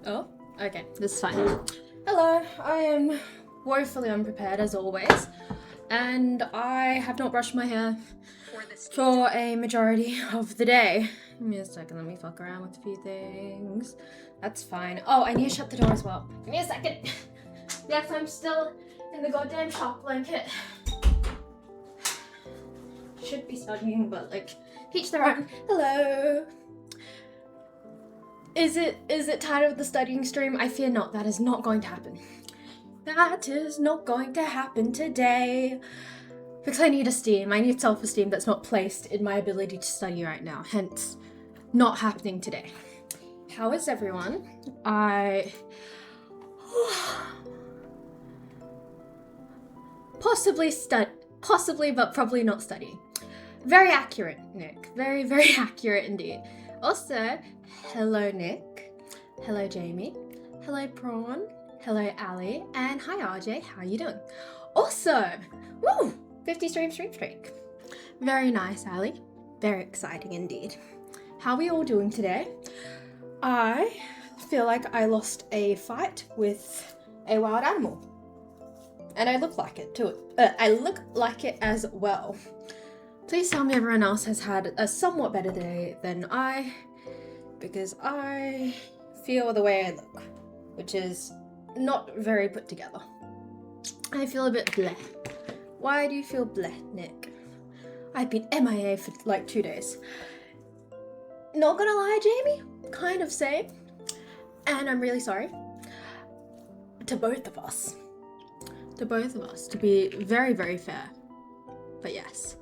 Oh, okay, this is fine. Hello, I am woefully unprepared as always, and I have not brushed my hair for a majority of the day. Give me a second, let me fuck around with a few things. That's fine. Oh, I need to shut the door as well. Give me a second. Yes, I'm still in the goddamn shock blanket. Should be studying, but like, teach their own. Hello. Is it title of the studying stream? I fear not. That is not going to happen. That is not going to happen today. Because I need esteem. I need self-esteem that's not placed in my ability to study right now. Hence, not happening today. How is everyone? Possibly, but probably not studying. Very accurate, Nick. Very, very accurate indeed. Also, hello, Nick. Hello, Jamie. Hello, Prawn. Hello, Ali. And hi, RJ. How you doing? Also, woo! 50 stream streak. Very nice, Ali. Very exciting indeed. How are we all doing today? I feel like I lost a fight with a wild animal. And I look like it too. I look like it as well. Please tell me everyone else has had a somewhat better day than I, because I feel the way I look, which is not very put together. I feel a bit bleh. Why do you feel bleh, Nick? I've been MIA for like 2 days. Not gonna lie, Jamie, kind of same. And I'm really sorry. To both of us. To be very, very fair. But yes.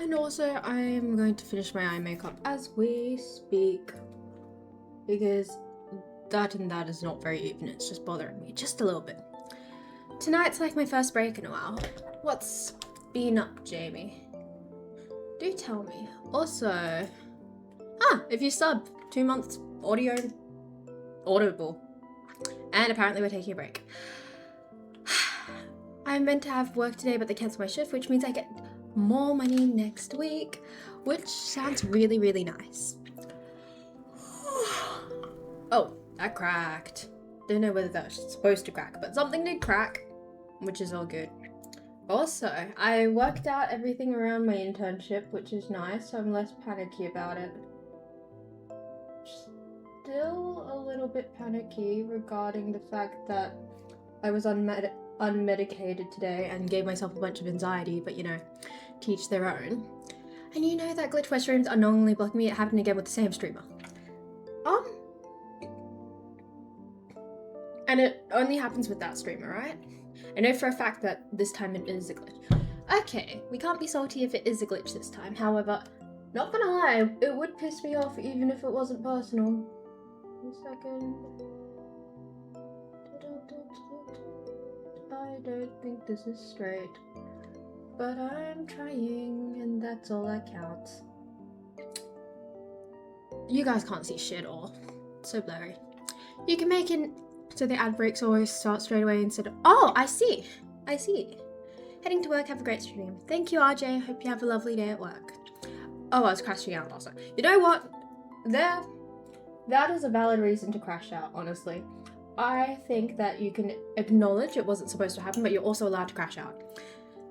And also, I'm going to finish my eye makeup as we speak. Because that and that is not very even. It's just bothering me just a little bit. Tonight's like my first break in a while. What's been up, Jamie? Do tell me. Also, if you sub, 2 months audible. And apparently we're taking a break. I'm meant to have work today, but they cancelled my shift, which means I get more money next week, which sounds really, really nice. Oh, that cracked. Don't know whether that was supposed to crack, but something did crack, which is all good. Also, I worked out everything around my internship, which is nice, so I'm less panicky about it. Still a little bit panicky regarding the fact that I was unmedicated today and gave myself a bunch of anxiety, but you know, teach their own. And you know that Glitch West streams unknowingly blocking me. It happened again with the same streamer. And it only happens with that streamer, right? I know for a fact that this time it is a glitch. Okay, we can't be salty if it is a glitch this time. However, not gonna lie, it would piss me off even if it wasn't personal. 1 second. I don't think this is straight. But I'm trying, and that's all that counts. You guys can't see shit at all. It's so blurry. You can make it so the ad breaks always start straight away instead of... Oh, I see. Heading to work, have a great stream. Thank you, RJ. Hope you have a lovely day at work. Oh, I was crashing out also. You know what? That is a valid reason to crash out, honestly. I think that you can acknowledge it wasn't supposed to happen, but you're also allowed to crash out.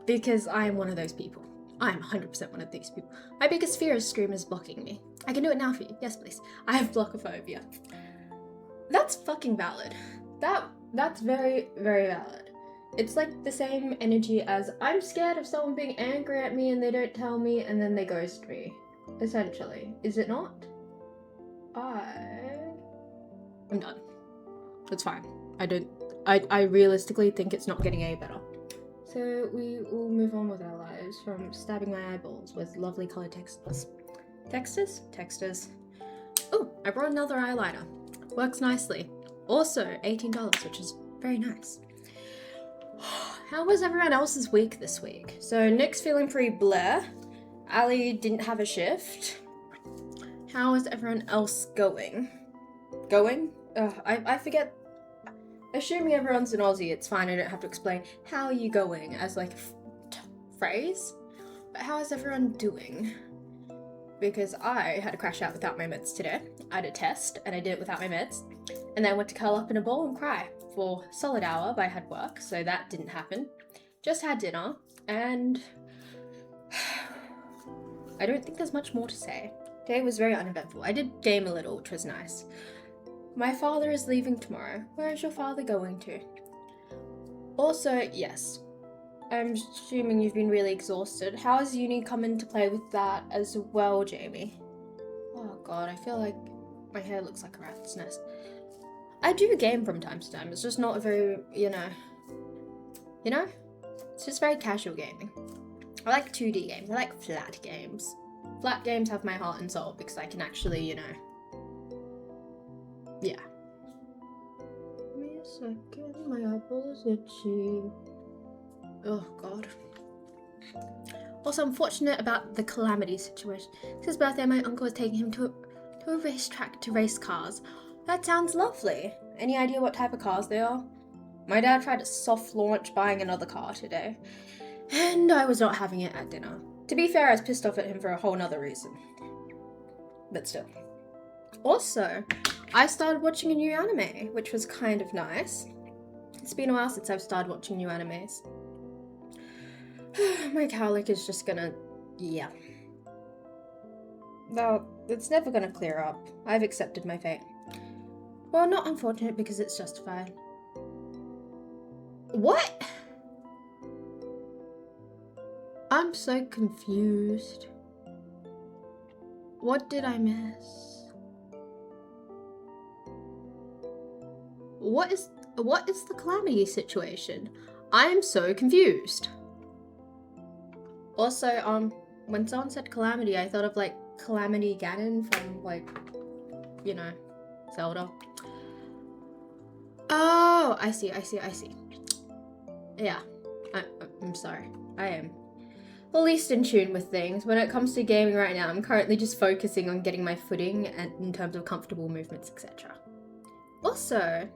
Because I am one of those people. I am 100% one of these people. My biggest fear is streamers blocking me. I can do it now for you. Yes, please. I have blockophobia. That's fucking valid. That's very, very valid. It's like the same energy as I'm scared of someone being angry at me and they don't tell me and then they ghost me. Essentially. Is it not? I'm done. It's fine. I realistically think it's not getting any better. So we will move on with our lives from stabbing my eyeballs with lovely colored textures. Textures. Oh, I brought another eyeliner. Works nicely. Also, $18, which is very nice. How was everyone else's week this week? So Nick's feeling pretty bleh. Ali didn't have a shift. How is everyone else going? I forget. Assuming everyone's an Aussie, it's fine. I don't have to explain how are you going as like a phrase. But how is everyone doing? Because I had to crash out without my meds today. I had a test and I did it without my meds. And then I went to curl up in a ball and cry for a solid hour, but I had work, so that didn't happen. Just had dinner, and I don't think there's much more to say. Today was very uneventful. I did game a little, which was nice. My father is leaving tomorrow. Where is your father going to? Also, yes, I'm assuming you've been really exhausted. How has uni come into play with that as well, Jamie? Oh god, I feel like my hair looks like a rat's nest. I do game from time to time. It's just not a very, you know, it's just very casual gaming. I like 2D games. I like flat games. Flat games have my heart and soul because I can actually, you know, yeah. Give me a second, my eyeball is itchy. Oh god. Also, I'm fortunate about the Calamity situation. It's his birthday, my uncle is taking him to a racetrack to race cars. That sounds lovely. Any idea what type of cars they are? My dad tried to soft launch buying another car today, and I was not having it at dinner. To be fair, I was pissed off at him for a whole nother reason. But still. Also, I started watching a new anime, which was kind of nice. It's been a while since I've started watching new animes. My cowlick is just gonna... yeah. Well, it's never gonna clear up. I've accepted my fate. Well, not unfortunate because it's justified. What? I'm so confused. What did I miss? What is the Calamity situation? I am so confused. Also, when someone said Calamity, I thought of like Calamity Ganon from like, you know, Zelda. Oh, I see. Yeah, I'm sorry. I am the least in tune with things. When it comes to gaming right now, I'm currently just focusing on getting my footing and in terms of comfortable movements, etc. Also,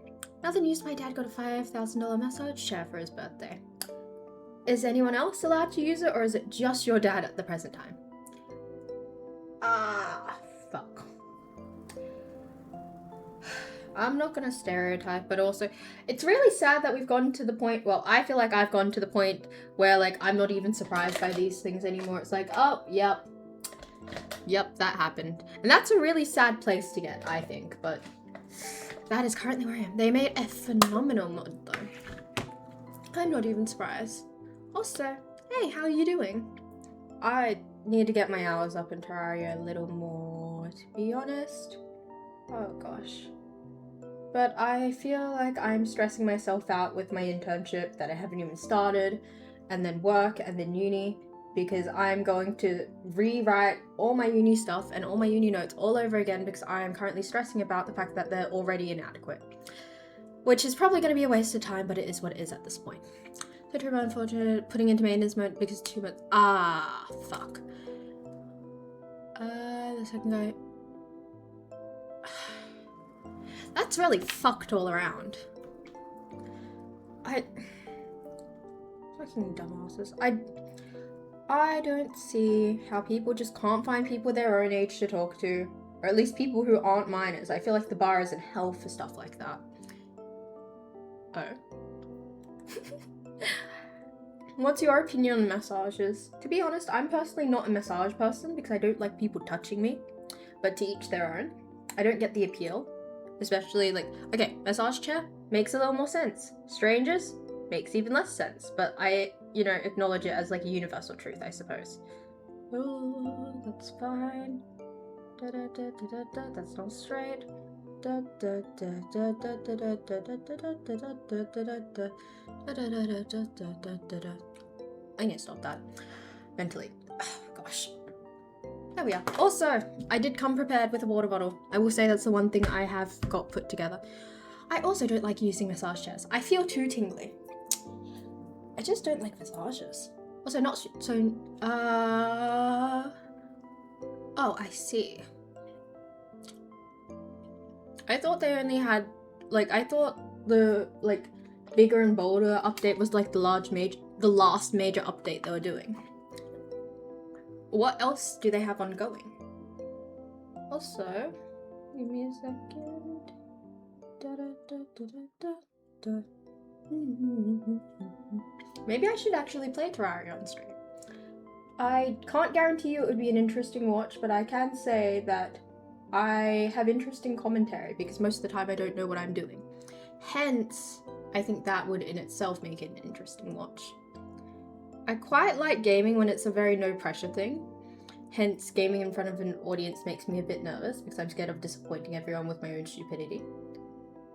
another news, my dad got a $5,000 massage chair for his birthday. Is anyone else allowed to use it, or is it just your dad at the present time? Fuck. I'm not gonna stereotype, but also, it's really sad that we've gotten to the point, well, I feel like I've gotten to the point where, like, I'm not even surprised by these things anymore. It's like, oh, yep, that happened. And that's a really sad place to get, I think, but that is currently where I am. They made a phenomenal mod, though. I'm not even surprised. Also, hey, how are you doing? I need to get my hours up in Terraria a little more, to be honest. Oh, gosh. But I feel like I'm stressing myself out with my internship that I haven't even started, and then work, and then uni, because I'm going to rewrite all my uni stuff and all my uni notes all over again because I am currently stressing about the fact that they're already inadequate. Which is probably going to be a waste of time, but it is what it is at this point. So too unfortunate, putting into maintenance mode because 2 months. Fuck. The second guy. That's really fucked all around. Fucking dumbasses. I don't see how people just can't find people their own age to talk to. Or at least people who aren't minors. I feel like the bar is in hell for stuff like that. Oh. What's your opinion on massages? To be honest, I'm personally not a massage person because I don't like people touching me. But to each their own. I don't get the appeal. Especially like, okay, massage chair makes a little more sense. Strangers makes even less sense. But I, you know, acknowledge it as like a universal truth, I suppose. Oh, that's fine. Da da da da da da. That's not straight. Da da da da da da da da da da da da da da da da da. I need to stop that mentally. Oh, gosh. There we are. Also, I did come prepared with a water bottle. I will say that's the one thing I have got put together. I also don't like using massage chairs. I feel too tingly. I just don't like massages. Also, not so. Oh, I see. I thought they only had, like, I thought the, like, bigger and bolder update was, like, the last major update they were doing. What else do they have ongoing? Also, give me a second. Maybe I should actually play Terraria on stream. I can't guarantee you it would be an interesting watch, but I can say that I have interesting commentary because most of the time I don't know what I'm doing. Hence, I think that would in itself make it an interesting watch. I quite like gaming when it's a very no pressure thing. Hence, gaming in front of an audience makes me a bit nervous because I'm scared of disappointing everyone with my own stupidity.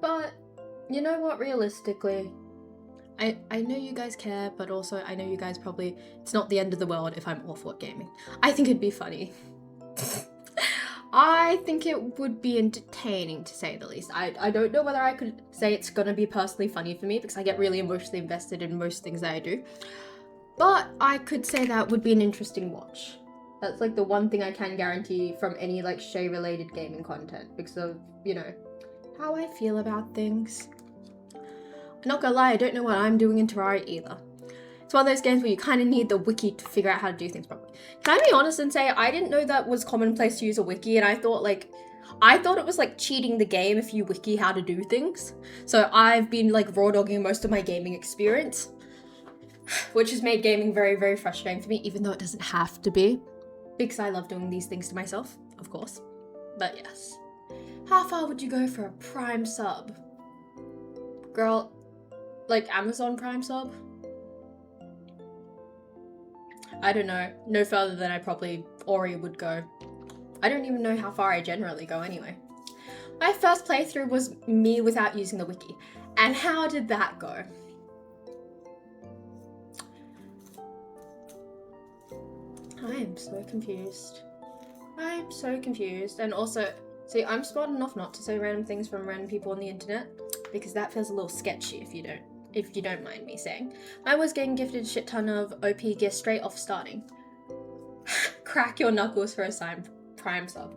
But, you know what, realistically, I know you guys care, but also I know you guys probably, it's not the end of the world if I'm awful at gaming. I think it'd be funny. I think it would be entertaining, to say the least. I don't know whether I could say it's gonna be personally funny for me because I get really emotionally invested in most things that I do. But I could say that would be an interesting watch. That's like the one thing I can guarantee from any like Shay related gaming content because of, you know, how I feel about things. I'm not gonna lie, I don't know what I'm doing in Terraria either. It's one of those games where you kind of need the wiki to figure out how to do things properly. Can I be honest and say I didn't know that was commonplace to use a wiki, and I thought it was like cheating the game if you wiki how to do things. So I've been like raw dogging most of my gaming experience, which has made gaming very, very frustrating for me, even though it doesn't have to be, because I love doing these things to myself, of course. But yes. How far would you go for a Prime sub? Girl, like Amazon Prime sub? I don't know. No further than I probably Ori would go. I don't even know how far I generally go anyway. My first playthrough was me without using the wiki. And how did that go? I am so confused. I am so confused. And also, see, I'm smart enough not to say random things from random people on the internet because that feels a little sketchy if you don't mind me saying. I was getting gifted a shit ton of OP gear straight off starting. Crack your knuckles for a Prime sub.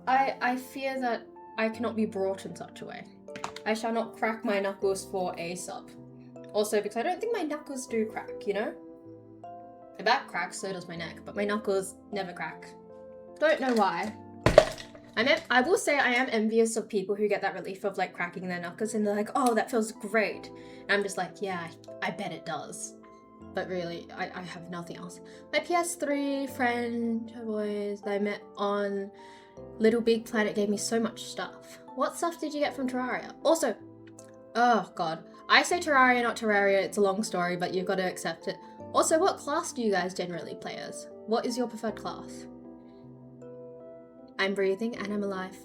I fear that I cannot be brought in such a way. I shall not crack my knuckles for a sub. Also, because I don't think my knuckles do crack, you know? My back cracks, so does my neck, but my knuckles never crack. Don't know why. I will say I am envious of people who get that relief of like cracking their knuckles and they're like, oh, that feels great. And I'm just like, yeah, I bet it does. But really, I have nothing else. My PS3 friend, boys, that I met on Little Big Planet gave me so much stuff. What stuff did you get from Terraria? Also, oh god, I say Terraria, not Terraria, it's a long story, but you've got to accept it. Also, what class do you guys generally play as? What is your preferred class? I'm breathing and I'm alive.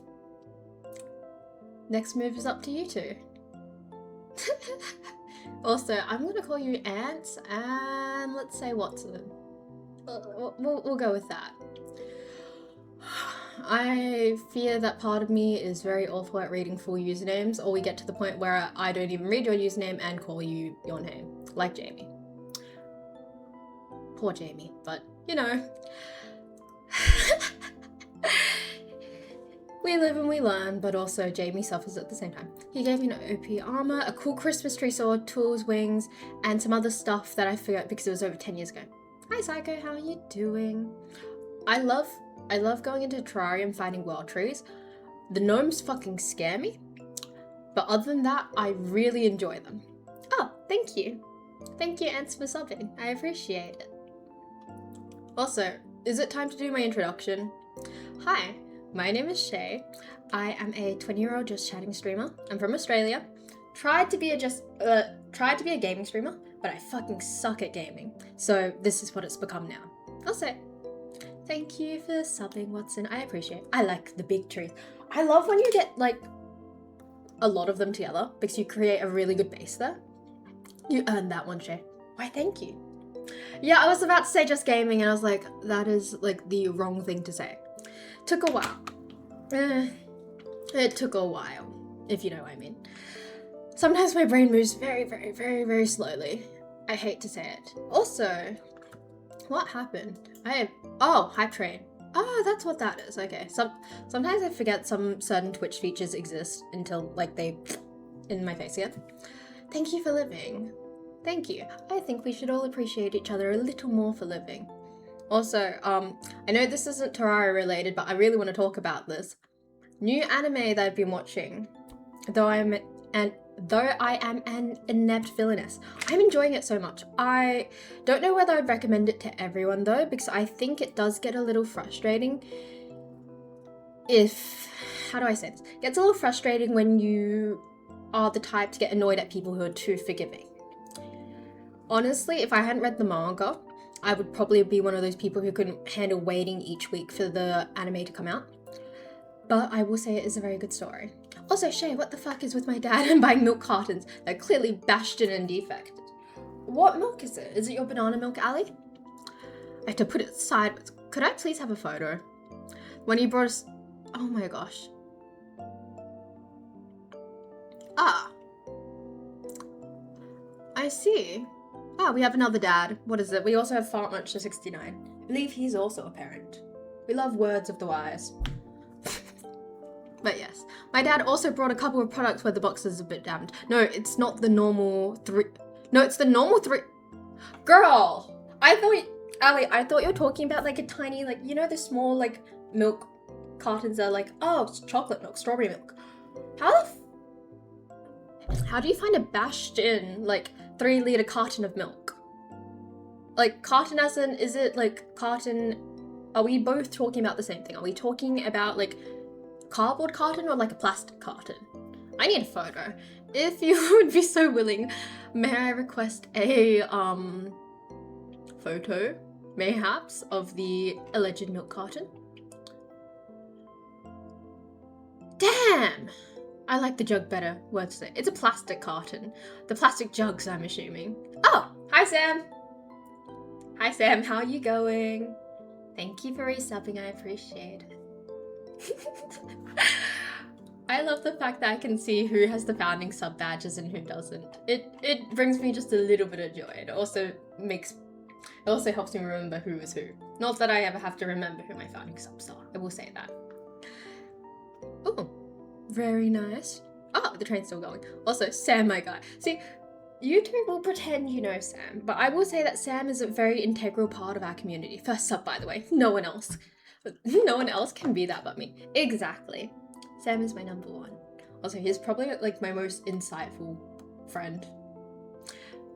Next move is up to you two. Also, I'm gonna call you Ants and let's say Watson. We'll go with that. I fear that part of me is very awful at reading full usernames, or we get to the point where I don't even read your username and call you your name, like Jamie. Poor Jamie, but you know. We live and we learn, but also Jamie suffers at the same time. He gave me an OP armor, a cool Christmas tree sword, tools, wings, and some other stuff that I forgot because it was over 10 years ago. Hi Psycho, how are you doing? I love going into Terraria and finding world trees. The gnomes fucking scare me, but other than that, I really enjoy them. Oh, thank you. Thank you, Ants, for subbing. I appreciate it. Also, is it time to do my introduction? Hi. My name is Shay. I am a 20-year-old just chatting streamer. I'm from Australia. Tried to be a gaming streamer, but I fucking suck at gaming. So this is what it's become now. Also, thank you for subbing, Watson. I appreciate it. I like the big trees. I love when you get like a lot of them together because you create a really good base there. You earned that one, Shay. Why, thank you. Yeah, I was about to say just gaming and I was like, that is like the wrong thing to say. Took a while. It took a while, if you know what I mean. Sometimes my brain moves very, very, very, very slowly. I hate to say it. Also, what happened? Hype train. Oh, that's what that is. Okay. Sometimes I forget some certain Twitch features exist until like they in my face again. Thank you for living. Thank you. I think we should all appreciate each other a little more for living. Also, I know this isn't Terraria related, but I really want to talk about this. New anime that I've been watching. though I am an inept villainess. I'm enjoying it so much. I don't know whether I'd recommend it to everyone though, because I think it does get a little frustrating how do I say this? It gets a little frustrating when you are the type to get annoyed at people who are too forgiving. Honestly, if I hadn't read the manga, I would probably be one of those people who couldn't handle waiting each week for the anime to come out. But I will say it is a very good story. Also, Shay, what the fuck is with my dad and buying milk cartons? They're clearly bashed in and defected. What milk is it? Is it your banana milk, Ali? I have to put it sideways. Could I please have a photo? When he brought us... Oh my gosh. Ah. I see. Ah, we have another dad. What is it? We also have Fart Muncher 69. I believe he's also a parent. We love words of the wise. But yes. My dad also brought a couple of products where the box is a bit damaged. No, it's not the normal 3... No, it's the normal 3... Girl! Ali, I thought you were talking about like a tiny, like, you know the small, like, milk cartons are like, oh, it's chocolate milk, strawberry milk. How do you find a bashed in, like, 3-liter carton of milk? Like, carton as in, is it like carton? Are we both talking about the same thing? Are we talking about like cardboard carton or like a plastic carton? I need a photo. If you would be so willing, may I request a photo, mayhaps, of the alleged milk carton? Damn! I like the jug better, worth say. It's a plastic carton. The plastic jugs, I'm assuming. Oh, hi Sam! Hi Sam, how are you going? Thank you for resubbing, I appreciate it. I love the fact that I can see who has the founding sub badges and who doesn't. It brings me just a little bit of joy. It also helps me remember who is who. Not that I ever have to remember who my founding subs are, I will say that. Oh, very nice. Oh, the train's still going. Also, Sam, my guy. See, you two will pretend you know Sam, but I will say that Sam is a very integral part of our community. First sub, by the way. No one else can be that but me. Exactly. Sam is my number one. Also, he's probably like my most insightful friend.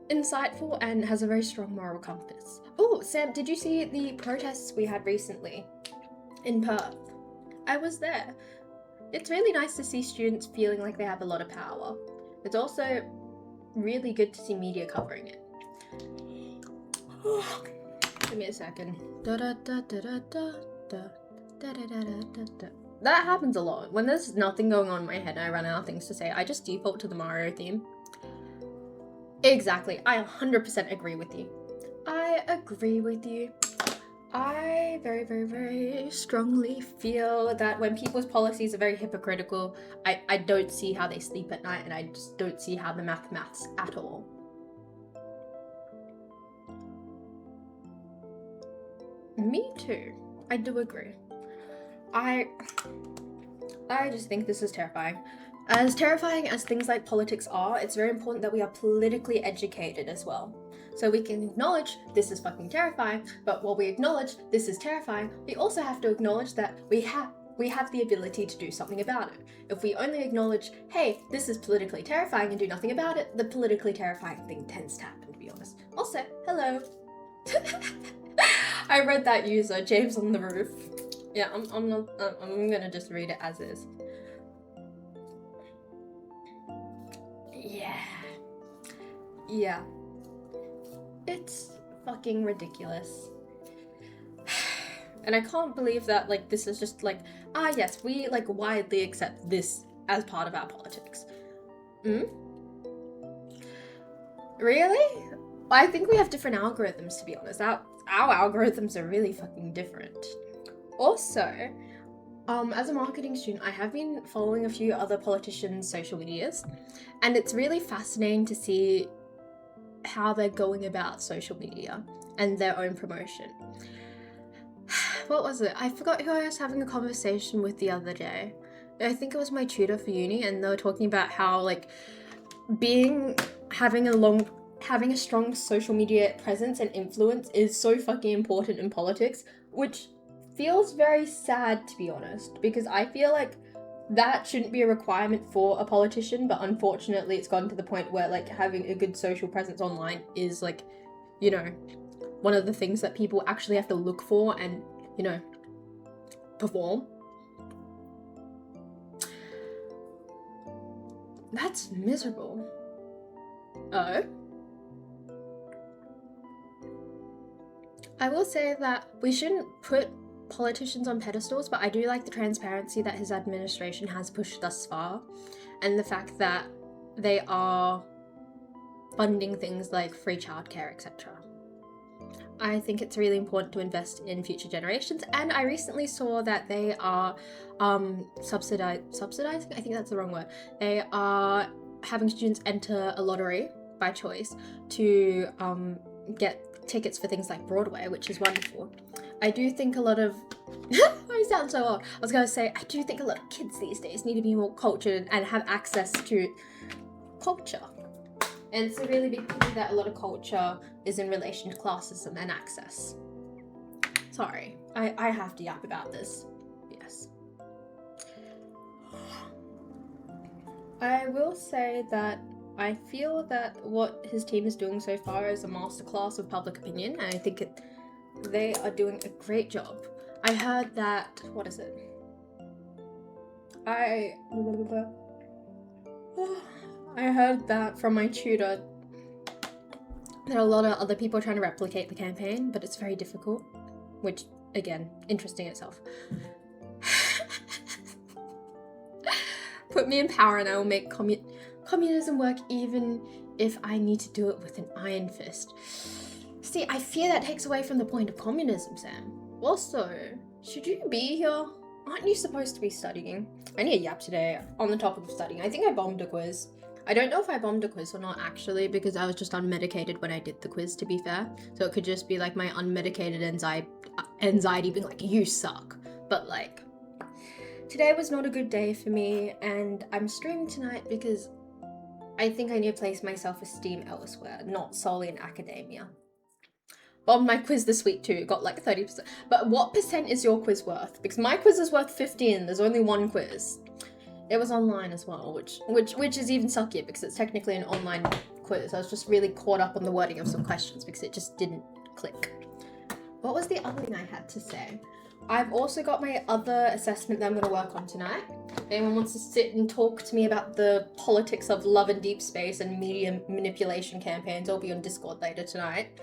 Insightful and has a very strong moral compass. Oh, Sam, did you see the protests we had recently in Perth? I was there. It's really nice to see students feeling like they have a lot of power. It's also really good to see media covering it. Give me a second. That happens a lot. When there's nothing going on in my head and I run out of things to say, I just default to the Mario theme. Exactly. I 100% agree with you. I agree with you. I very, very, very strongly feel that when people's policies are very hypocritical, I don't see how they sleep at night, and I just don't see how the maths at all. Me too. I do agree. I just think this is terrifying. As terrifying as things like politics are, it's very important that we are politically educated as well. So we can acknowledge this is fucking terrifying, but while we acknowledge this is terrifying, we also have to acknowledge that we have the ability to do something about it. If we only acknowledge, hey, this is politically terrifying and do nothing about it, the politically terrifying thing tends to happen, to be honest. Also, hello. I read that user, James on the Roof. Yeah, I'm gonna just read it as is. Yeah. It's fucking ridiculous. And I can't believe that, like, this is just like, yes, we, like, widely accept this as part of our politics. Really? I think we have different algorithms, to be honest. Our algorithms are really fucking different. Also, as a marketing student, I have been following a few other politicians' social medias, and it's really fascinating to see how they're going about social media and their own promotion. What was it? I forgot who I was having a conversation with the other day. I think it was my tutor for uni, and they were talking about how, like, having a strong social media presence and influence is so fucking important in politics, which feels very sad, to be honest, because I feel like that shouldn't be a requirement for a politician, but unfortunately it's gotten to the point where like having a good social presence online is like, you know, one of the things that people actually have to look for and, you know, perform. That's miserable. Oh. I will say that we shouldn't put politicians on pedestals, but I do like the transparency that his administration has pushed thus far, and the fact that they are funding things like free childcare, etc. I think it's really important to invest in future generations, and I recently saw that they are subsidizing, I think that's the wrong word. They are having students enter a lottery by choice to get tickets for things like Broadway, which is wonderful. I do think a lot of I sound so old. I was going to say, I do think a lot of kids these days need to be more cultured and have access to culture. And it's a really big thing that a lot of culture is in relation to classism and access. Sorry, I have to yap about this. Yes. I will say that I feel that what his team is doing so far is a masterclass of public opinion, and I think they are doing a great job. I heard that, what is it? I heard that from my tutor that a lot of other people are trying to replicate the campaign, but it's very difficult, which, again, interesting itself. Put me in power and I will make communism work, even if I need to do it with an iron fist. See, I fear that takes away from the point of communism, Sam. Also, should you be here? Aren't you supposed to be studying? I need a yap today on the topic of studying. I think I bombed a quiz. I don't know if I bombed a quiz or not, actually, because I was just unmedicated when I did the quiz, to be fair. So it could just be like my unmedicated anxiety being like, you suck. But like, today was not a good day for me, and I'm streaming tonight because I think I need to place my self-esteem elsewhere, not solely in academia. Bombed my quiz this week too, got like 30%. But what percent is your quiz worth? Because my quiz is worth 15, there's only one quiz. It was online as well, which is even suckier because it's technically an online quiz. I was just really caught up on the wording of some questions because it just didn't click. What was the other thing I had to say? I've also got my other assessment that I'm going to work on tonight. If anyone wants to sit and talk to me about the politics of love and deep space and media manipulation campaigns, I'll be on Discord later tonight.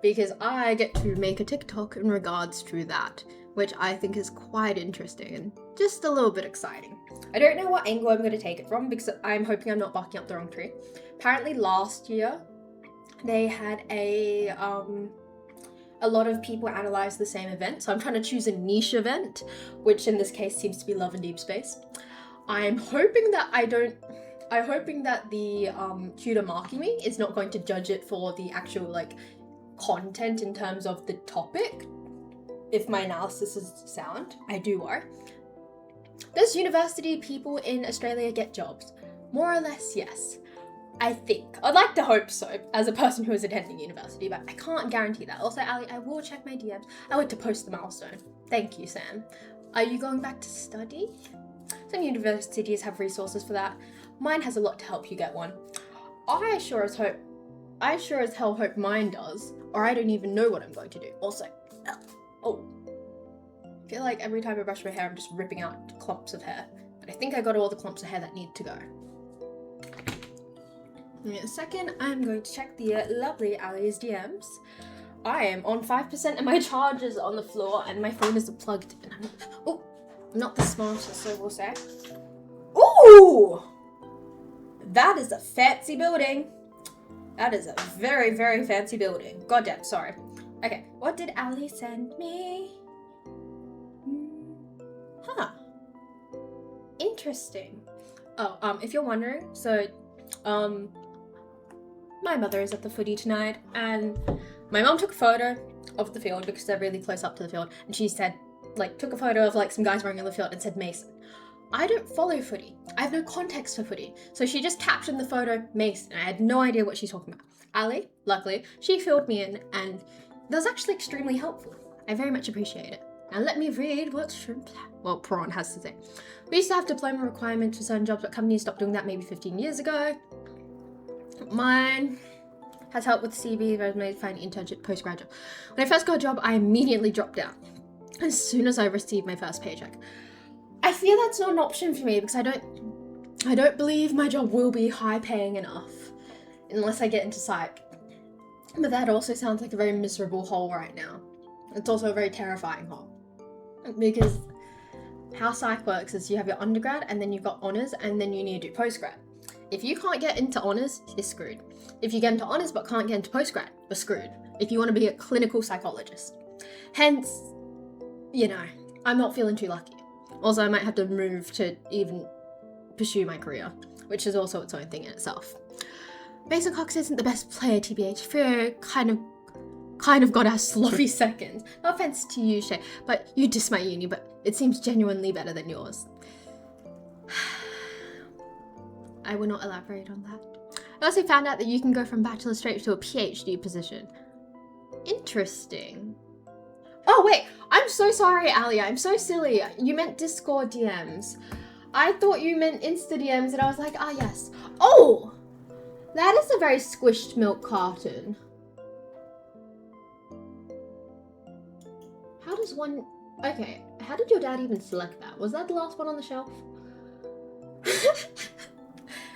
Because I get to make a TikTok in regards to that, which I think is quite interesting and just a little bit exciting. I don't know what angle I'm going to take it from because I'm hoping I'm not barking up the wrong tree. Apparently last year, they had a lot of people analyze the same event, so I'm trying to choose a niche event, which in this case seems to be love and deep space. I'm hoping that the tutor marking me is not going to judge it for the actual like content in terms of the topic. If my analysis is sound, I do worry. Does university people in Australia get jobs? More or less, yes. I think. I'd like to hope so, as a person who is attending university, but I can't guarantee that. Also, Ali, I will check my DMs. I like to post the milestone. Thank you, Sam. Are you going back to study? Some universities have resources for that. Mine has a lot to help you get one. I sure as hell hope mine does, or I don't even know what I'm going to do. Also, I feel like every time I brush my hair, I'm just ripping out clumps of hair. But I think I got all the clumps of hair that need to go. In a second, I'm going to check the lovely Ali's DMs. I am on 5% and my charge is on the floor and my phone is plugged in. I'm not the smartest, so we'll say. Ooh! That is a fancy building. That is a very, very fancy building. Goddamn, sorry. Okay, what did Ali send me? Interesting. Oh, if you're wondering, so, my mother is at the footy tonight, and my mom took a photo of the field because they're really close up to the field, and she said, like, took a photo of, like, some guys running on the field and said Mason. I don't follow footy. I have no context for footy. So she just captioned the photo Mason. I had no idea what she's talking about. Ali, luckily, she filled me in, and that was actually extremely helpful. I very much appreciate it. And let me read what Prawn has to say. We used to have diploma requirements for certain jobs, but companies stopped doing that maybe 15 years ago. Mine has helped with CV, resume, find internship, postgraduate. When I first got a job, I immediately dropped out as soon as I received my first paycheck. I feel that's not an option for me because I don't believe my job will be high paying enough unless I get into psych. But that also sounds like a very miserable hole right now. It's also a very terrifying hole. Because how psych works is you have your undergrad and then you've got honours and then you need to do postgrad. If you can't get into honours, you're screwed. If you get into honours but can't get into postgrad, you're screwed. If you want to be a clinical psychologist. Hence, I'm not feeling too lucky. Also, I might have to move to even pursue my career, which is also its own thing in itself. Mason Cox isn't the best player, TBH. Fear kind of got our sloppy seconds. No offense to you, Shay, but you diss my uni, but it seems genuinely better than yours. I will not elaborate on that. I also found out that you can go from bachelor straight to a PhD position. Interesting. Oh wait, I'm so sorry, Ali. I'm so silly. You meant Discord DMs. I thought you meant Insta DMs, and I was like, yes. Oh! That is a very squished milk carton. How does one... Okay, how did your dad even select that? Was that the last one on the shelf?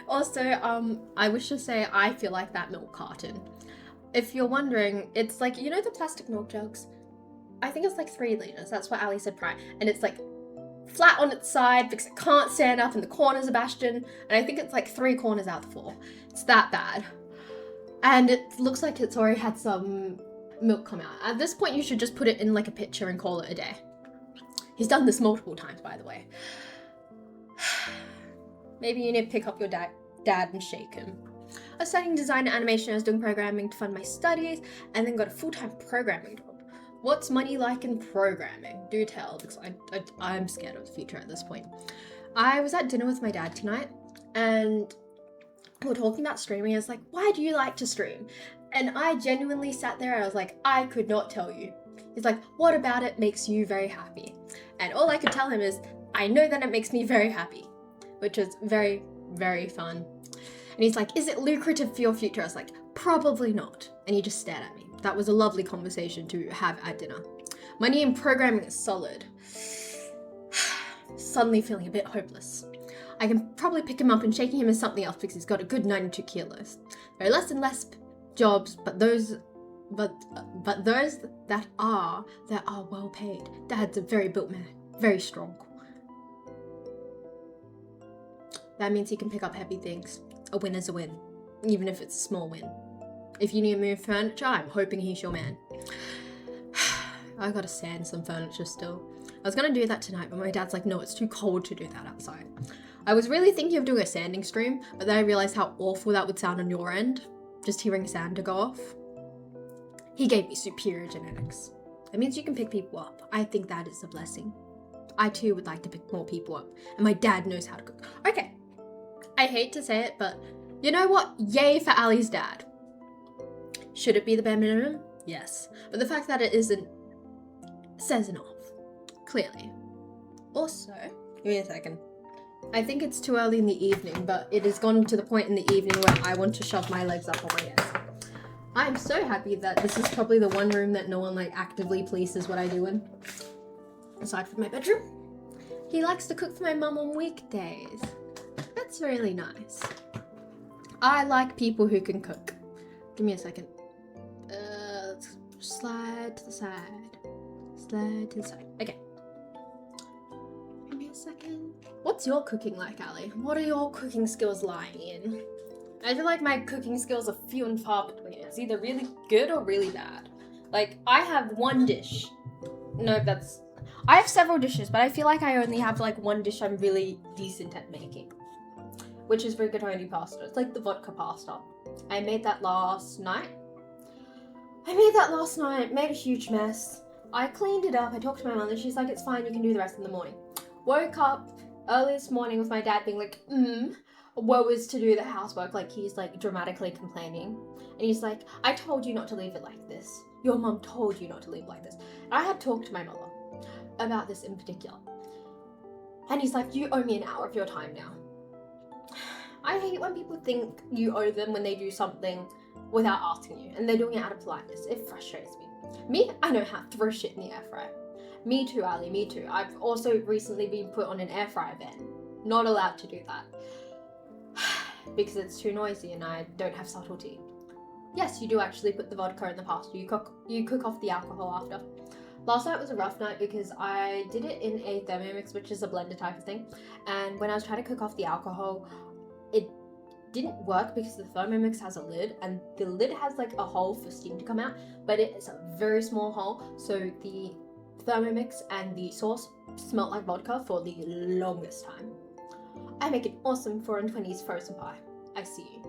Also, I wish to say I feel like that milk carton. If you're wondering, it's like, the plastic milk jugs? I think it's like 3 liters. That's what Ali said prior. And it's like flat on its side because it can't stand up and the corners are bashed in. And I think it's like 3 corners out of 4. It's that bad. And it looks like it's already had some milk come out. At this point, you should just put it in like a pitcher and call it a day. He's done this multiple times, by the way. Maybe you need to pick up your dad and shake him. I was studying design and animation. I was doing programming to fund my studies and then got a full-time programming job. What's money like in programming? Do tell, because I'm scared of the future at this point. I was at dinner with my dad tonight and we were talking about streaming. I was like, why do you like to stream? And I genuinely sat there and I was like, I could not tell you. He's like, what about it makes you very happy? And all I could tell him is, I know that it makes me very happy, which is very, very fun. And he's like, is it lucrative for your future? I was like, probably not. And he just stared at me. That was a lovely conversation to have at dinner. Money in programming is solid. Suddenly feeling a bit hopeless. I can probably pick him up and shaking him as something else because he's got a good 92 kilos. There are less and less jobs, but those that are well paid. Dad's a very built man, very strong. That means he can pick up heavy things. A win is a win, even if it's a small win. If you need to move furniture, I'm hoping he's your man. I gotta sand some furniture still. I was gonna do that tonight, but my dad's like, no, it's too cold to do that outside. I was really thinking of doing a sanding stream, but then I realized how awful that would sound on your end, just hearing sand go off. He gave me superior genetics. That means you can pick people up. I think that is a blessing. I too would like to pick more people up, and my dad knows how to cook. Okay, I hate to say it, but you know what? Yay for Ali's dad. Should it be the bare minimum? Yes. But the fact that it isn't says enough. Clearly. Also, give me a second. I think it's too early in the evening, but it has gone to the point in the evening where I want to shove my legs up on my desk. I'm so happy that this is probably the one room that no one actively polices what I do in. Aside from my bedroom. He likes to cook for my mum on weekdays. That's really nice. I like people who can cook. Give me a second. Let's slide to the side. Slide to the side. Okay. Give me a second. What's your cooking like, Ali? What are your cooking skills lying in? I feel like my cooking skills are few and far between. It's either really good or really bad. I have one dish. No, I have several dishes, but I feel like I only have one dish I'm really decent at making. Which is rigatoni pasta. It's like the vodka pasta. I made that last night. Made a huge mess. I cleaned it up. I talked to my mother. She's like, it's fine, you can do the rest in the morning. Woke up early this morning with my dad being like, woe is to do the housework. He's dramatically complaining. And he's like, I told you not to leave it like this. Your mum told you not to leave it like this. And I had talked to my mother. about this in particular. And he's like, you owe me an hour of your time now. I hate when people think you owe them when they do something without asking you, and they're doing it out of politeness. It frustrates me. Me, I know how to throw shit in the air fryer. Me too, Ali, me too. I've also recently been put on an air fryer ban. Not allowed to do that. Because it's too noisy and I don't have subtlety. Yes, you do actually put the vodka in the pasta. You cook off the alcohol after. Last night was a rough night because I did it in a Thermomix, which is a blender type of thing. And when I was trying to cook off the alcohol, it didn't work because the Thermomix has a lid, and the lid has like a hole for steam to come out, but it's a very small hole, so the Thermomix and the sauce smelled like vodka for the longest time. I make an awesome 4 and 20s frozen pie. I see you.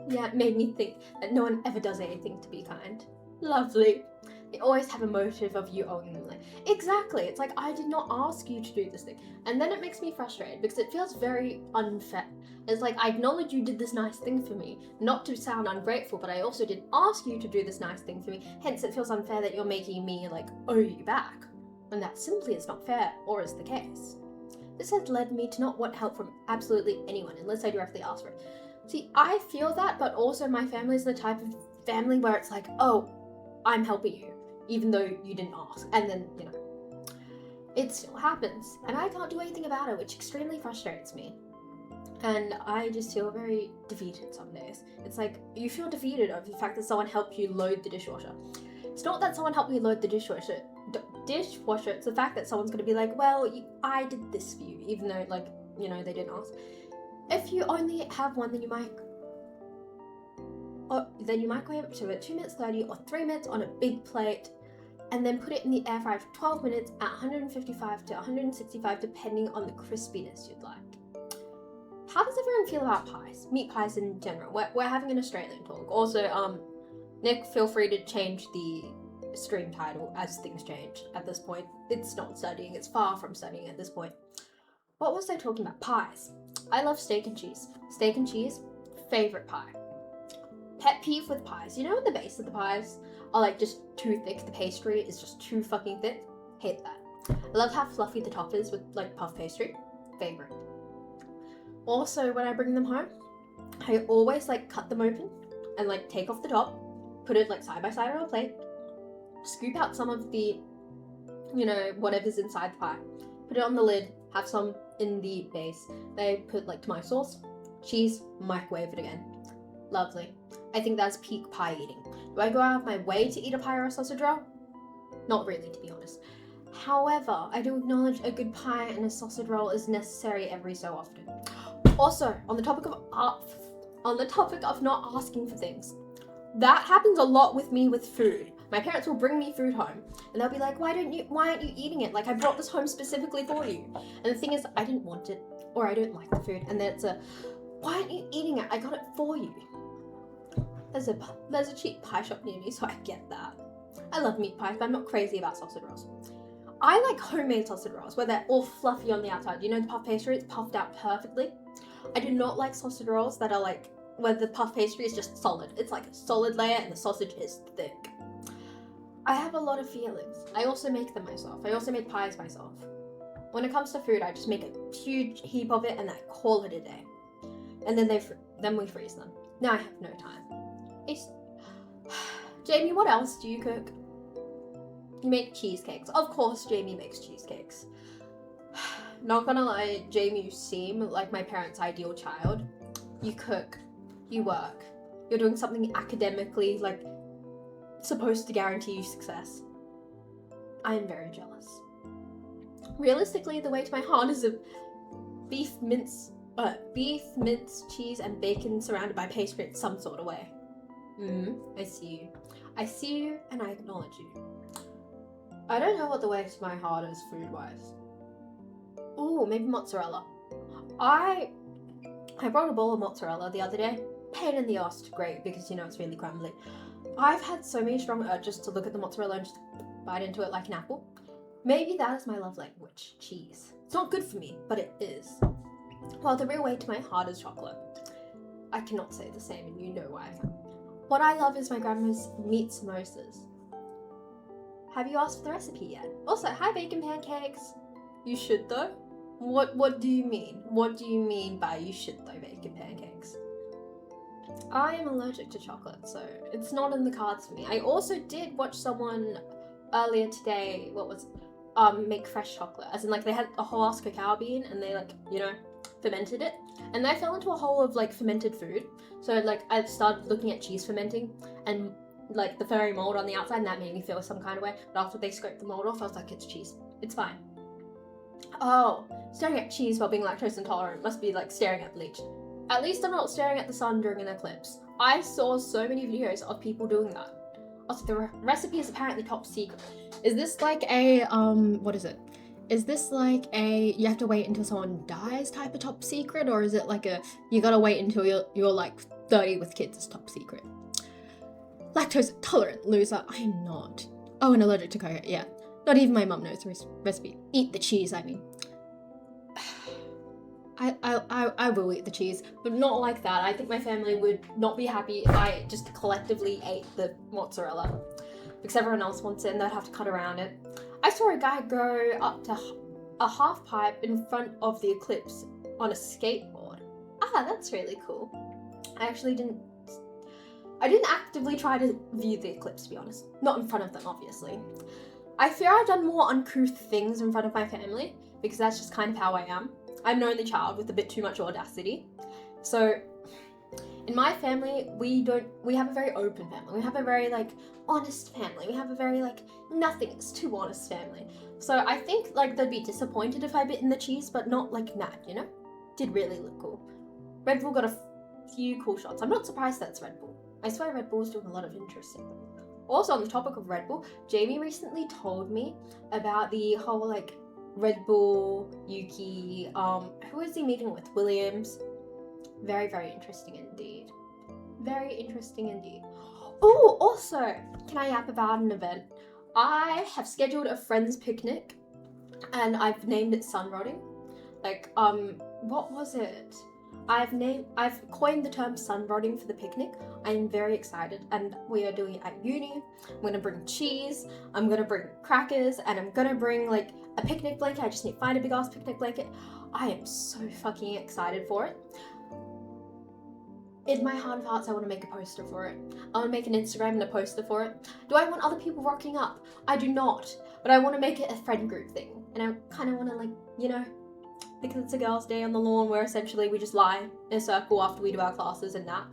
Yeah, it made me think that no one ever does anything to be kind. Lovely. They always have a motive of you owing them. Like, exactly. It's like, I did not ask you to do this thing. And then it makes me frustrated because it feels very unfair. It's like, I acknowledge you did this nice thing for me, not to sound ungrateful, but I also did ask you to do this nice thing for me. Hence, it feels unfair that you're making me, like, owe you back. When that simply is not fair, or is the case. This has led me to not want help from absolutely anyone, unless I directly ask for it. See, I feel that, but also my family is the type of family where it's like, oh, I'm helping you, even though you didn't ask. And then, you know, it still happens. And I can't do anything about it, which extremely frustrates me. And I just feel very defeated some days. It's like, you feel defeated over the fact that someone helped you load the dishwasher. It's not that someone helped me load the dishwasher. It's the fact that someone's going to be like, well, I did this for you, even though, like, you know, they didn't ask. If you only have one, then you microwave it to 2 minutes 30 or 3 minutes on a big plate, and then put it in the air fryer for 12 minutes at 155 to 165, depending on the crispiness you'd like. How does everyone feel about pies? Meat pies in general. We're having an Australian talk. Also, Nick, feel free to change the stream title as things change at this point. It's not studying. It's far from studying at this point. What was I talking about? Pies. I love steak and cheese. Steak and cheese, favorite pie. Pet peeve with pies. You know when the base of the pies are like just too thick? The pastry is just too fucking thick? Hate that. I love how fluffy the top is with like puff pastry. Favorite. Also, when I bring them home, I always like cut them open and like take off the top, put it like side by side on a plate, scoop out some of the, you know, whatever's inside the pie, put it on the lid, have some in the base. They put like tomato sauce, cheese, microwave it again. Lovely. I think that's peak pie eating. Do I go out of my way to eat a pie or a sausage roll? Not really, to be honest. However, I do acknowledge a good pie and a sausage roll is necessary every so often. Also, on the topic of not asking for things, that happens a lot with me with food. My parents will bring me food home, and they'll be like, why aren't you eating it? Like, I brought this home specifically for you. And the thing is, I didn't want it, or I don't like the food. And then it's why aren't you eating it? I got it for you. There's a cheap pie shop near me, so I get that. I love meat pies, but I'm not crazy about sausage rolls. I like homemade sausage rolls, where they're all fluffy on the outside. You know the puff pastry? It's puffed out perfectly. I do not like sausage rolls that are like, where the puff pastry is just solid. It's like a solid layer and the sausage is thick. I have a lot of feelings. I also make them myself. I also make pies myself. When it comes to food, I just make a huge heap of it and I call it a day. And then we freeze them. Now I have no time. Jamie, what else do you cook? You make cheesecakes. Of course Jamie makes cheesecakes. Not gonna lie, Jamie, you seem like my parents' ideal child. You cook, you work, you're doing something academically, like, supposed to guarantee you success. I am very jealous. Realistically, the way to my heart is a beef mince cheese and bacon surrounded by pastry in some sort of way. I see you. I see you and I acknowledge you. I don't know what the way to my heart is food-wise. Ooh, maybe mozzarella. I brought a bowl of mozzarella the other day. Pain in the ass to grate because, you know, it's really crumbly. I've had so many strong urges to look at the mozzarella and just bite into it like an apple. Maybe that is my love language, cheese. It's not good for me, but it is. Well, the real way to my heart is chocolate. I cannot say the same, and you know why. What I love is my grandma's meat samosas. Have you asked for the recipe yet? Also, hi bacon pancakes. You should though? What do you mean? What do you mean by you should though, bacon pancakes? I am allergic to chocolate, so it's not in the cards for me. I also did watch someone earlier today, make fresh chocolate. As in, like, they had a whole ass cacao bean and they, like, you know, fermented it. And I fell into a hole of, like, fermented food. So, like, I started looking at cheese fermenting and, like, the furry mold on the outside, and that made me feel some kind of way. But after they scraped the mold off, I was like, it's cheese. It's fine. Oh, staring at cheese while being lactose intolerant must be like staring at bleach. At least I'm not staring at the sun during an eclipse. I saw so many videos of people doing that. Also, the recipe is apparently top secret. Is this like a, what is it? Is this like a, you have to wait until someone dies type of top secret? Or is it like a, you gotta wait until you're like 30 with kids as top secret? Lactose intolerant loser, I am not. Oh, and allergic to cocoa, yeah. Not even my mum knows the recipe. Eat the cheese, I mean. I will eat the cheese, but not like that. I think my family would not be happy if I just collectively ate the mozzarella, because everyone else wants it and they'd have to cut around it. I saw a guy go up to a half pipe in front of the eclipse on a skateboard. Ah, that's really cool. I didn't actively try to view the eclipse, to be honest. Not in front of them, obviously. I fear I've done more uncouth things in front of my family, because that's just kind of how I am. I'm an only child with a bit too much audacity. So, in my family, we have a very open family. We have a very, like, honest family. We have a very, like, nothing is too honest family. So I think, like, they'd be disappointed if I bit in the cheese, but not, like, mad, you know? Did really look cool. Red Bull got a few cool shots. I'm not surprised that's Red Bull. I swear Red Bull's doing a lot of interesting. Also, on the topic of Red Bull, Jamie recently told me about the whole, like, Red Bull, Yuki, who is he meeting with? Williams. Very, very interesting indeed. Very interesting indeed. Oh, also, can I yap about an event? I have scheduled a friend's picnic, and I've named it Sunrodding. Like, what was it? I've coined the term sunrodding for the picnic. I am very excited, and we are doing it at uni. I'm gonna bring cheese, I'm gonna bring crackers, and I'm gonna bring, like, a picnic blanket. I just need to find a big ass picnic blanket. I am so fucking excited for it. In my heart of hearts, I want to make a poster for it. I want to make an Instagram and a poster for it. Do I want other people rocking up? I do not, but I want to make it a friend group thing. And I kind of want to, like, you know, because it's a girls' day on the lawn where essentially we just lie in a circle after we do our classes and nap.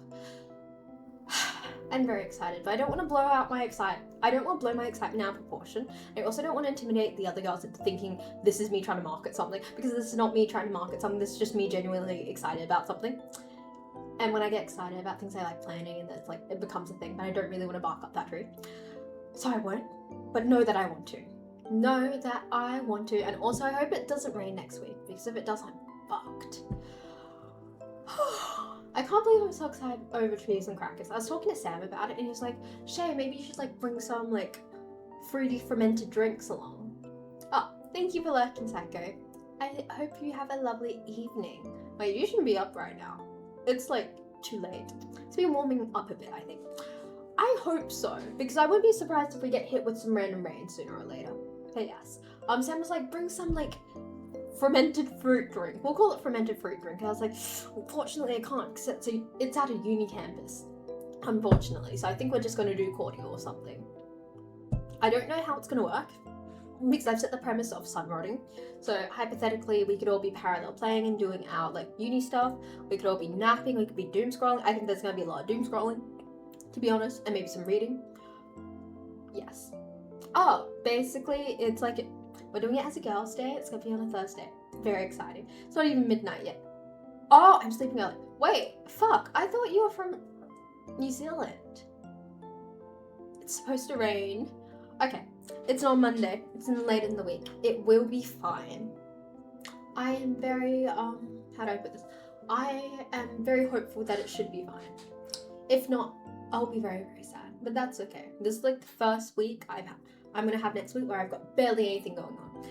I'm very excited, but I don't want to blow out my excitement. I don't want to blow my excitement out of proportion. I also don't want to intimidate the other girls into thinking this is me trying to market something, because this is not me trying to market something. This is just me genuinely excited about something. And when I get excited about things, I like planning, and that's like, it becomes a thing, but I don't really want to bark up that tree. So I won't, but know that I want to. Know that I want to, and also I hope it doesn't rain next week, because if it does, I'm fucked. I can't believe I'm so excited over cheese and crackers. I was talking to Sam about it, and he was like, Shay, maybe you should, like, bring some, like, fruity fermented drinks along. Oh, thank you for lurking, Psycho. I hope you have a lovely evening. Wait, you shouldn't be up right now. It's, like, too late. It's been warming up a bit, I think. I hope so, because I wouldn't be surprised if we get hit with some random rain sooner or later. But yes. Sam was like, bring some, like, fermented fruit drink. We'll call it fermented fruit drink. I was like, unfortunately I can't, because it's at a uni campus. Unfortunately. So I think we're just going to do cordial or something. I don't know how it's going to work, because I've set the premise of sunrodding. So hypothetically, we could all be parallel playing and doing our, like, uni stuff. We could all be napping. We could be doom scrolling. I think there's going to be a lot of doom scrolling, to be honest, and maybe some reading. Yes. Oh, basically, it's like, we're doing it as a girls' day. It's going to be on a Thursday. Very exciting. It's not even midnight yet. Oh, I'm sleeping early. Wait, fuck. I thought you were from New Zealand. It's supposed to rain. Okay. It's on Monday. It's late in the week. It will be fine. I am very, how do I put this? I am very hopeful that it should be fine. If not, I'll be very, very sad. But that's okay. This is like the first week I'm gonna have next week where I've got barely anything going on.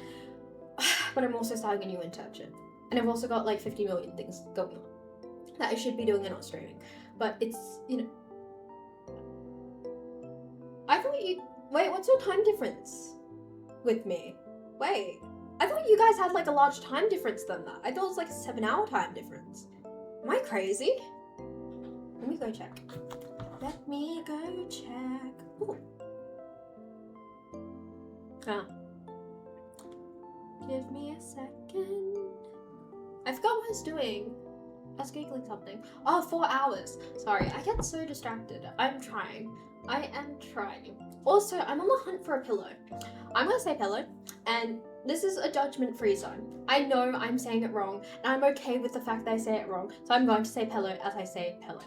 But I'm also starting a new internship. And I've also got like 50 million things going on that I should be doing and not streaming. But it's, you know, I thought you Wait, what's your time difference with me? Wait, I thought you guys had like a large time difference than that. I thought it was like a 7-hour time difference. Am I crazy? Let me go check. Let me go check. Ooh. Ah. Give me a second. I forgot what I was doing. I was googling something. Oh, 4 hours. Sorry, I get so distracted. I'm trying. I am trying. Also, I'm on the hunt for a pillow. I'm gonna say pillow, and this is a judgment-free zone. I know I'm saying it wrong, and I'm okay with the fact that I say it wrong, so I'm going to say pillow as I say pillow.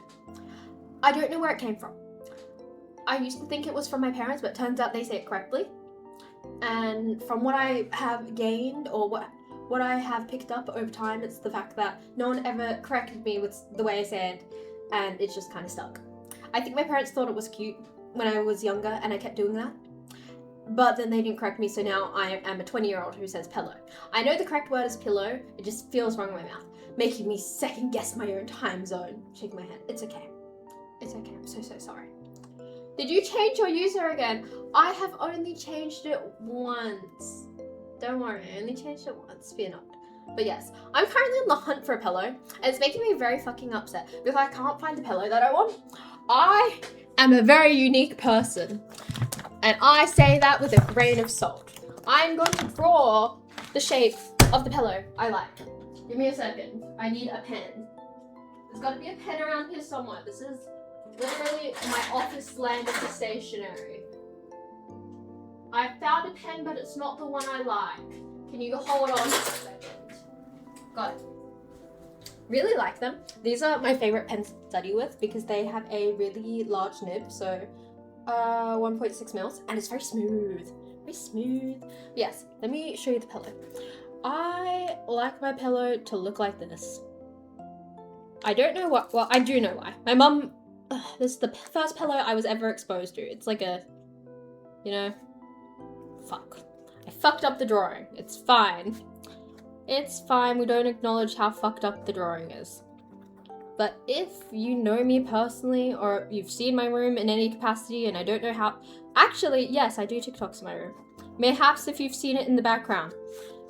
I don't know where it came from. I used to think it was from my parents, but it turns out they say it correctly. And from what I have gained, or what I have picked up over time, it's the fact that no one ever corrected me with the way I say it, and it's just kind of stuck. I think my parents thought it was cute when I was younger, and I kept doing that. But then they didn't correct me, so now I am a 20-year-old who says pillow. I know the correct word is pillow, it just feels wrong in my mouth, making me second guess my own time zone. Shake my head. It's okay. It's okay. I'm so sorry. Did you change your user again? I have only changed it once. Don't worry, I only changed it once. Fear not. But yes, I'm currently on the hunt for a pillow, and it's making me very fucking upset because I can't find the pillow that I want. I am a very unique person, and I say that with a grain of salt. I'm going to draw the shape of the pillow I like. Give me a second. I need a pen. There's got to be a pen around here somewhere. This is literally my office land of the stationery. I found a pen, but it's not the one I like. Can you hold on for a second? Got it. Really like them. These are my favorite pens to study with because they have a really large nib, so 1.6 mils, and it's very smooth. Very smooth. Yes, let me show you the pillow. I like my pillow to look like this. I don't know what, well, I do know why. My mum, this is the first pillow I was ever exposed to. It's like a, you know, fuck. I fucked up the drawing. It's fine. It's fine, we don't acknowledge how fucked up the drawing is. But if you know me personally, or you've seen my room in any capacity, and I don't know how... Actually, yes, I do TikToks in my room. Mayhaps if you've seen it in the background.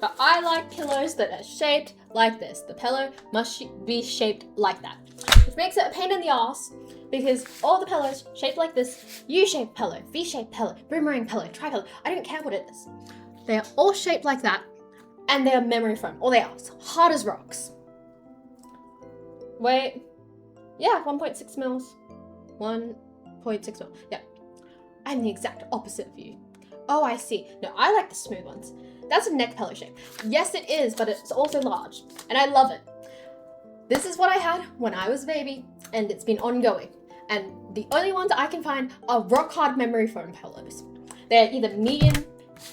But I like pillows that are shaped like this. The pillow must be shaped like that. Which makes it a pain in the ass, because all the pillows shaped like this, U-shaped pillow, V-shaped pillow, boomerang pillow, tri-pillow, I don't care what it is. They are all shaped like that. And they are memory foam, or they are hard as rocks. Wait, yeah, 1.6 mils. 1.6 mil, yeah. I'm the exact opposite of you. Oh, I see. No, I like the smooth ones. That's a neck pillow shape. Yes, it is, but it's also large, and I love it. This is what I had when I was a baby, and it's been ongoing. And the only ones I can find are rock hard memory foam pillows. They're either medium,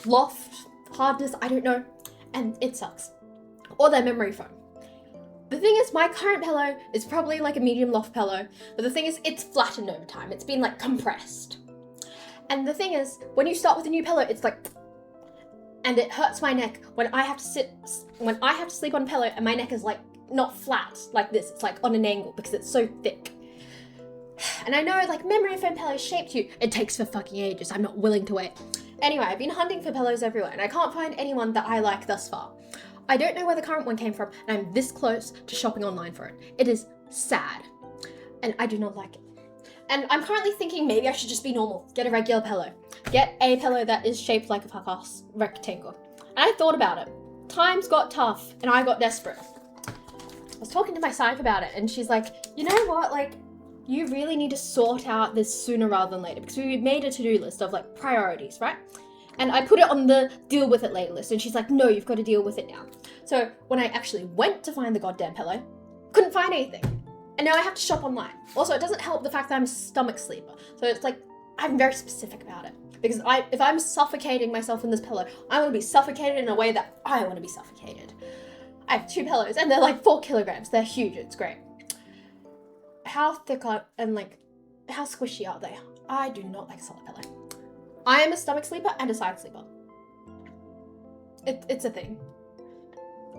loft, hardness, I don't know. And it sucks. Or they're memory foam. The thing is, my current pillow is probably like a medium loft pillow, but the thing is, it's flattened over time. It's been like compressed. And the thing is, when you start with a new pillow, it's like, and it hurts my neck when I have to sleep on a pillow and my neck is like not flat like this. It's like on an angle because it's so thick. And I know like memory foam pillows shaped you. It takes for fucking ages. I'm not willing to wait. Anyway, I've been hunting for pillows everywhere, and I can't find anyone that I like thus far. I don't know where the current one came from, and I'm this close to shopping online for it. It is sad, and I do not like it. And I'm currently thinking maybe I should just be normal. Get a regular pillow. Get a pillow that is shaped like a fuck-ass rectangle. And I thought about it. Times got tough, and I got desperate. I was talking to my psych about it, and she's like, you know what, like, you really need to sort out this sooner rather than later, because we made a to-do list of like priorities, right? And I put it on the deal with it later list, and she's like, no, you've got to deal with it now. So when I actually went to find the goddamn pillow, couldn't find anything. And now I have to shop online. Also, it doesn't help the fact that I'm a stomach sleeper. So it's like, I'm very specific about it. Because if I'm suffocating myself in this pillow, I want to be suffocated in a way that I want to be suffocated. I have 2 pillows, and they're like 4 kilograms. They're huge, it's great. How thick are, and like, how squishy are they? I do not like a solid pillow. I am a stomach sleeper and a side sleeper. It's a thing.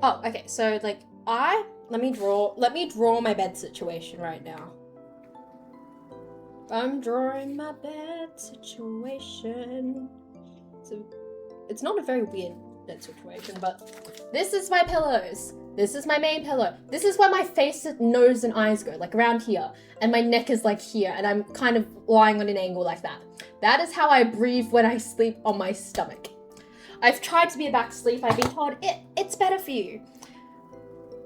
Oh, okay, so like, let me draw my bed situation right now. I'm drawing my bed situation. So it's not a very weird bed situation, but this is my pillows. This is my main pillow. This is where my face, nose, and eyes go, like around here. And my neck is like here, and I'm kind of lying on an angle like that. That is how I breathe when I sleep on my stomach. I've tried to be a back sleep. I've been told it's better for you.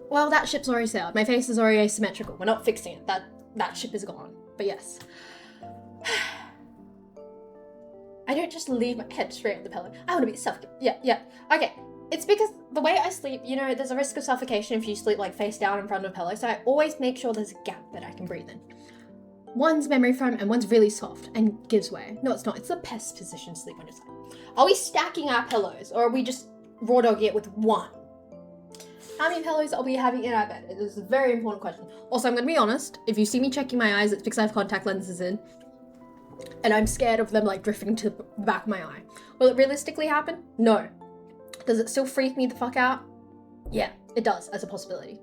Well, that ship's already sailed. My face is already asymmetrical. We're not fixing it. That ship is gone. But yes. I don't just leave my head straight on the pillow. I want to be suffocated. Yeah. Okay. It's because the way I sleep, you know, there's a risk of suffocation if you sleep like face down in front of a pillow. So I always make sure there's a gap that I can breathe in. One's memory foam and one's really soft and gives way. No, it's not. It's the best position to sleep on your side. Are we stacking our pillows or are we just raw dogging it with one? How many pillows are we having in our bed? It is a very important question. Also, I'm going to be honest. If you see me checking my eyes, it's because I have contact lenses in. And I'm scared of them like drifting to the back of my eye. Will it realistically happen? No. Does it still freak me the fuck out? Yeah, it does, as a possibility.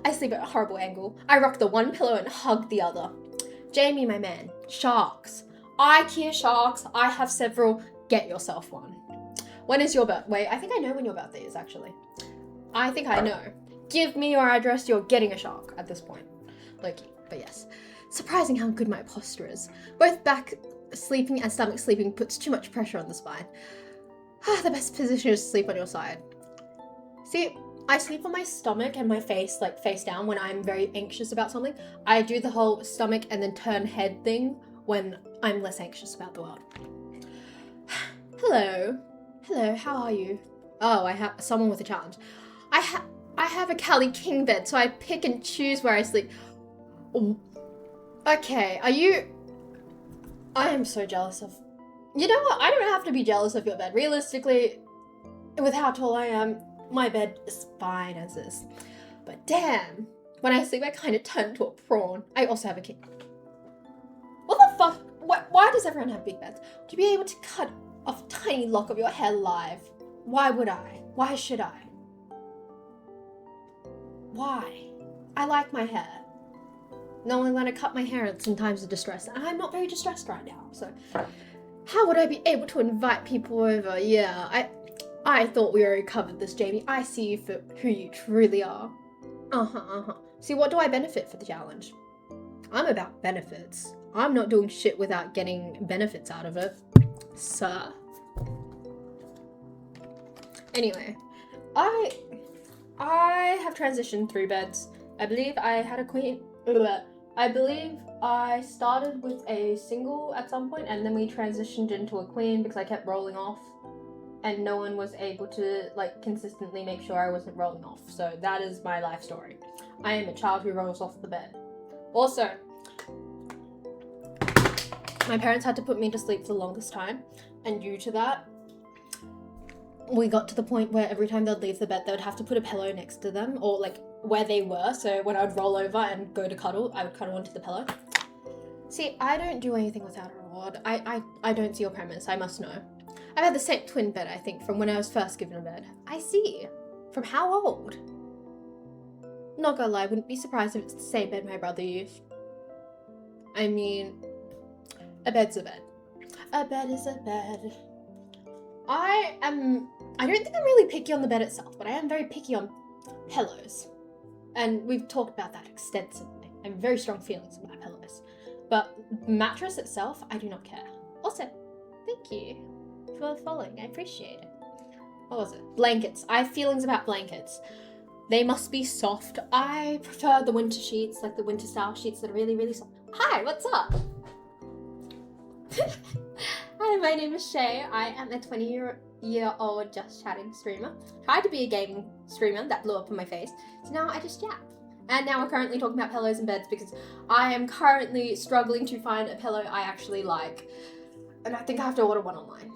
I sleep at a horrible angle. I rock the one pillow and hug the other. Jamie, my man. Sharks. IKEA sharks. I have several. Get yourself one. When is your birthday? Wait, I think I know when your birthday is, actually. I think I know. Give me your address, you're getting a shark at this point. Loki, but yes. Surprising how good my posture is. Both back sleeping and stomach sleeping puts too much pressure on the spine. The best position is to sleep on your side. See, I sleep on my stomach and my face, like face down, when I'm very anxious about something. I do the whole stomach and then turn head thing when I'm less anxious about the world. Hello, how are you? Oh, I have someone with a challenge. I have a Cali king bed, so I pick and choose where I sleep. Okay, I am so jealous of... You know what? I don't have to be jealous of your bed. Realistically, with how tall I am, my bed is fine as is. But damn, when I sleep, I kind of turn into a prawn. I also have a king. What the fuck? Why does everyone have big beds? To be able to cut off a tiny lock of your hair live. Why would I? Why should I? Why? I like my hair. No one let to cut my hair in times of distress. And I'm not very distressed right now, so... How would I be able to invite people over? Yeah, I thought we already covered this, Jamie. I see you for who you truly are. See, what do I benefit for the challenge? I'm about benefits. I'm not doing shit without getting benefits out of it. Sir. Anyway, I have transitioned through beds. I believe I had a queen. I believe I started with a single at some point, and then we transitioned into a queen because I kept rolling off, and no one was able to like consistently make sure I wasn't rolling off. So that is my life story. I am a child who rolls off the bed. Also, my parents had to put me to sleep for the longest time, and due to that, we got to the point where every time they'd leave the bed, they would have to put a pillow next to them, or like where they were. So when I would roll over and go to cuddle, I would cuddle onto the pillow. See, I don't do anything without a reward. I don't see your premise, I must know. I've had the same twin bed, I think, from when I was first given a bed. I see. From how old? Not gonna lie, wouldn't be surprised if it's the same bed my brother used. I mean, a bed's a bed. A bed is a bed. I don't think I'm really picky on the bed itself, but I am very picky on pillows. And we've talked about that extensively. I have very strong feelings about pillows. But mattress itself, I do not care. Also, thank you for following. I appreciate it. What was it? Blankets. I have feelings about blankets. They must be soft. I prefer the winter sheets, like the winter style sheets that are really, really soft. Hi, what's up? Hi, my name is Shay. I am a 20-year-old just chatting streamer. Tried to be a gaming streamer, that blew up in my face. So now I just chat. And now we're currently talking about pillows and beds because I am currently struggling to find a pillow I actually like. And I think I have to order one online.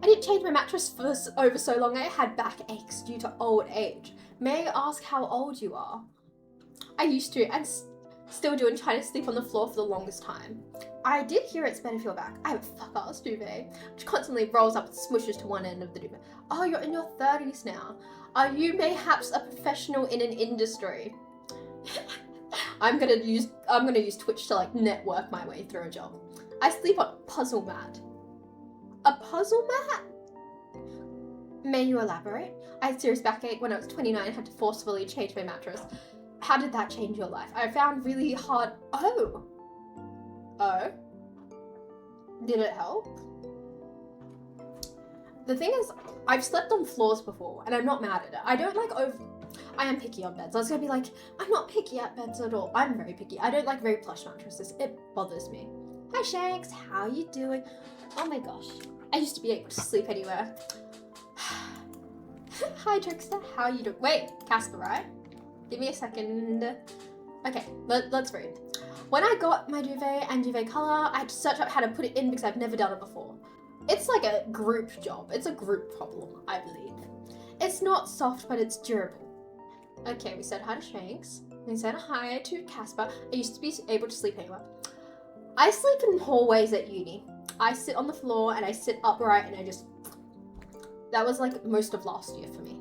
I didn't change my mattress for over so long. I had back aches due to old age. May I ask how old you are? I used to and still do and try to sleep on the floor for the longest time. I did hear it's better for your back. I have a fuck-ass duvet, which constantly rolls up and smushes to one end of the duvet. Oh, you're in your 30s now. Are you mayhaps a professional in an industry? I'm gonna use Twitch to like network my way through a job. I sleep on puzzle mat. A puzzle mat? May you elaborate? I had serious backache when I was 29 and had to forcefully change my mattress. How did that change your life? I found really hard... Oh. Did it help? The thing is, I've slept on floors before, and I'm not mad at it. I don't like I am picky on beds. I was gonna be like, I'm not picky at beds at all. I'm very picky. I don't like very plush mattresses. It bothers me. Hi Shanks, how you doing? Oh my gosh. I used to be able to sleep anywhere. Hi Trickster, how you doing? Wait, Casper, right? Give me a second. Okay, let's read. When I got my duvet and duvet color, I had to search up how to put it in because I've never done it before. It's like a group job. It's a group problem, I believe. It's not soft, but it's durable. Okay, we said hi to Shanks. We said hi to Casper. I used to be able to sleep anywhere. I sleep in hallways at uni. I sit on the floor and I sit upright and I just... That was like most of last year for me.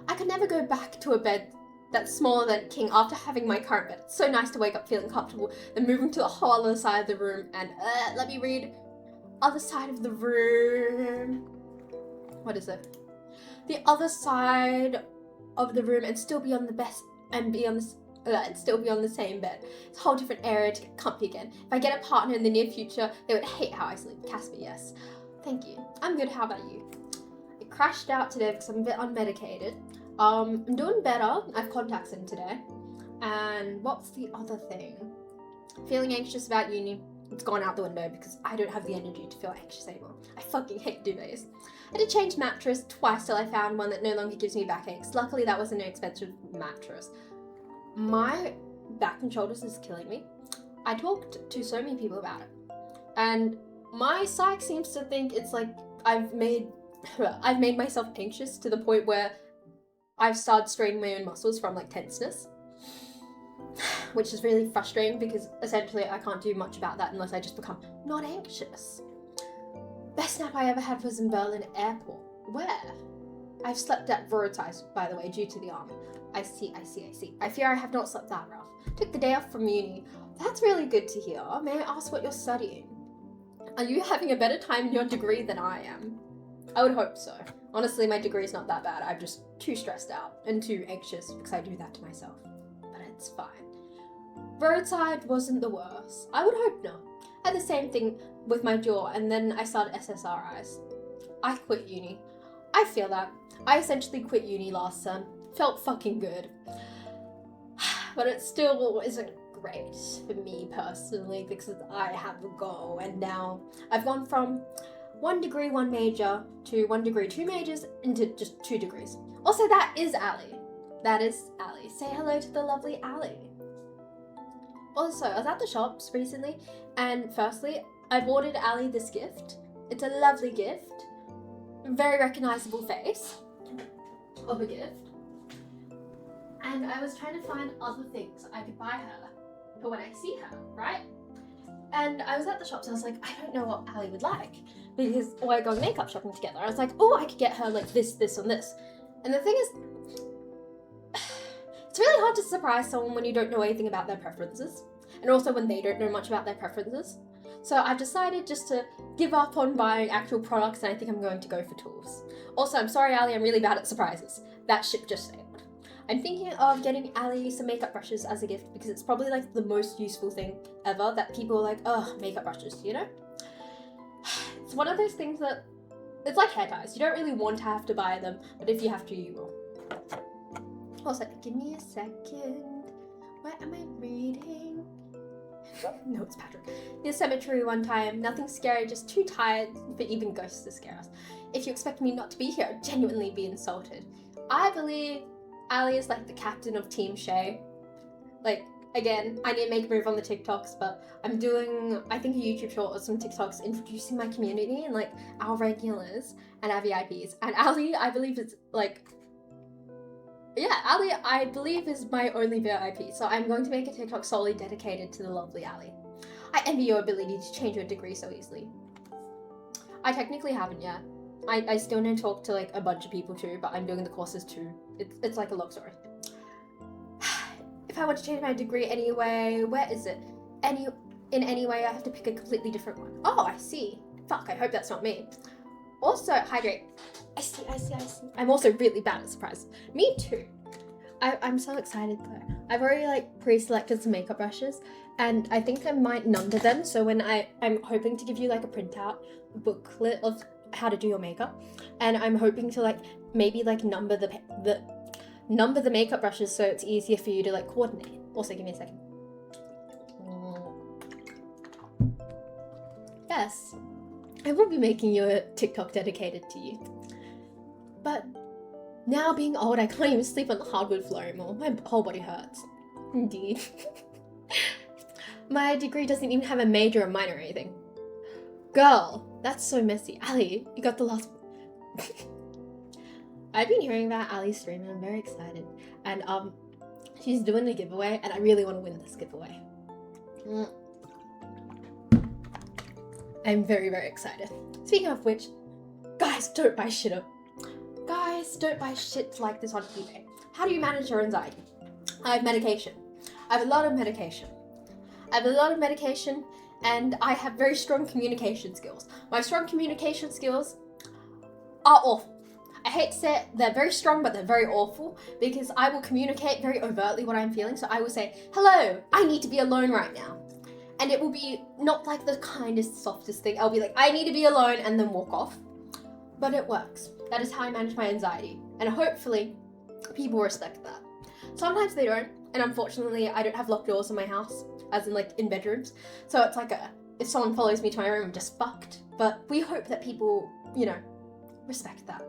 I could never go back to a bed that's smaller than king after having my current bed. It's so nice to wake up feeling comfortable, then moving to the whole other side of the room and let me read. Other side of the room. What is it? The other side of the room and still be on the best and be on the and still be on the same bed. It's a whole different area to get comfy again. If I get a partner in the near future, they would hate how I sleep. Casper, yes. Thank you. I'm good. How about you? I crashed out today because I'm a bit unmedicated. I'm doing better. I've contacts in today. And what's the other thing? Feeling anxious about uni. It's gone out the window because I don't have the energy to feel anxious anymore. I fucking hate duvets. I did change mattress twice till I found one that no longer gives me backaches. Luckily that was an inexpensive mattress. My back and shoulders is killing me. I talked to so many people about it. And my psych seems to think it's like I've made myself anxious to the point where I've started straining my own muscles from like tenseness. Which is really frustrating because essentially I can't do much about that unless I just become not anxious. Best nap I ever had was in Berlin airport. Where? I've slept at Veritas, by the way, due to the army. I see. I fear I have not slept that rough. Took the day off from uni. That's really good to hear. May I ask what you're studying? Are you having a better time in your degree than I am? I would hope so. Honestly, my degree is not that bad. I'm just too stressed out and too anxious because I do that to myself. But it's fine. Roadside wasn't the worst. I would hope not. I had the same thing with my jaw and then I started SSRIs. I quit uni. I feel that. I essentially quit uni last term. Felt fucking good. But it still isn't great for me personally because I have a goal and now I've gone from 1 degree, 1 major to 1 degree, 2 majors into just 2 degrees. Also, that is Ali. That is Ali. Say hello to the lovely Ali. Also, I was at the shops recently and firstly, I've ordered Ali this gift. It's a lovely gift. Very recognizable face of a gift. And I was trying to find other things I could buy her for when I see her, right? And I was at the shops and I was like, I don't know what Ali would like because we're going makeup shopping together. I was like, oh, I could get her like this, and this. And the thing is, it's really hard to surprise someone when you don't know anything about their preferences. And also when they don't know much about their preferences. So I've decided just to give up on buying actual products and I think I'm going to go for tools. Also, I'm sorry, Ali, I'm really bad at surprises. That ship just sailed. I'm thinking of getting Ali some makeup brushes as a gift because it's probably like the most useful thing ever that people are like, ugh, makeup brushes, you know? It's one of those things that, it's like hair ties. You don't really want to have to buy them, but if you have to, you will. Also, give me a second. What am I reading? No, it's Patrick. The cemetery one time, nothing scary, just too tired for even ghosts to scare us. If you expect me not to be here, I'd genuinely be insulted. I believe Ali is like the captain of Team Shay. Like, again, I need to make a move on the TikToks, but I'm doing, I think, a YouTube short or some TikToks introducing my community and like our regulars and our VIPs. And Ali, I believe is like, yeah, Ali, I believe is my only VIP. So I'm going to make a TikTok solely dedicated to the lovely Ali. I envy your ability to change your degree so easily. I technically haven't yet. I still need to talk to like a bunch of people too, but I'm doing the courses too. It's like a love story. If I want to change my degree anyway, where is it? in any way, I have to pick a completely different one. Oh, I see. Fuck, I hope that's not me. Also, hydrate. I see. I'm also really bad at surprises. Me too. I'm so excited though. I've already like pre-selected some makeup brushes, and I think I might number them. So when I'm hoping to give you like a printout booklet of how to do your makeup, and I'm hoping to like maybe like number the makeup brushes so it's easier for you to like coordinate. Also, give me a second. Yes, I will be making you a TikTok dedicated to you. But now being old, I can't even sleep on the hardwood floor anymore. My whole body hurts. Indeed. My degree doesn't even have a major or minor or anything. Girl, that's so messy. Ali, you got the last... I've been hearing about Ali's stream and I'm very excited. And she's doing a giveaway and I really want to win this giveaway. I'm very, very excited. Speaking of which, guys, don't buy shit up. Guys, don't buy shit like this on eBay. How do you manage your anxiety? I have medication. I have a lot of medication. And I have very strong communication skills. My strong communication skills are awful. I hate to say it, they're very strong, but they're very awful because I will communicate very overtly what I'm feeling. So I will say, hello, I need to be alone right now. And it will be not like the kindest, softest thing. I'll be like, I need to be alone and then walk off. But it works. That is how I manage my anxiety. And hopefully people respect that. Sometimes they don't. And unfortunately, I don't have locked doors in my house, as in like in bedrooms. So it's like if someone follows me to my room, I'm just fucked. But we hope that people, respect that.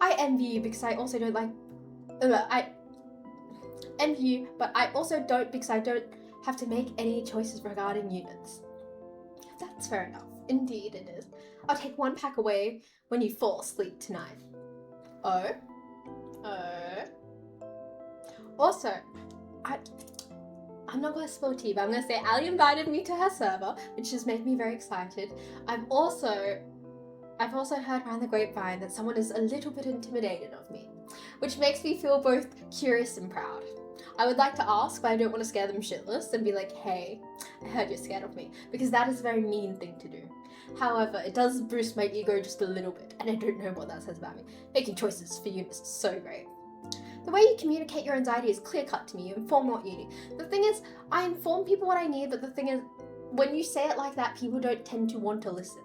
I envy you because I also don't like, I envy you, but I also don't because I don't have to make any choices regarding units. That's fair enough. Indeed it is. I'll take one pack away when you fall asleep tonight. Oh. Also, I'm not going to spill tea, but I'm going to say Ali invited me to her server, which has made me very excited. I've also heard around the grapevine that someone is a little bit intimidated of me, which makes me feel both curious and proud. I would like to ask, but I don't want to scare them shitless and be like, hey, I heard you're scared of me, because that is a very mean thing to do. However, it does boost my ego just a little bit, and I don't know what that says about me. Making choices for you is so great. The way you communicate your anxiety is clear-cut to me. You inform what you need. The thing is, I inform people what I need, but the thing is, when you say it like that, people don't tend to want to listen.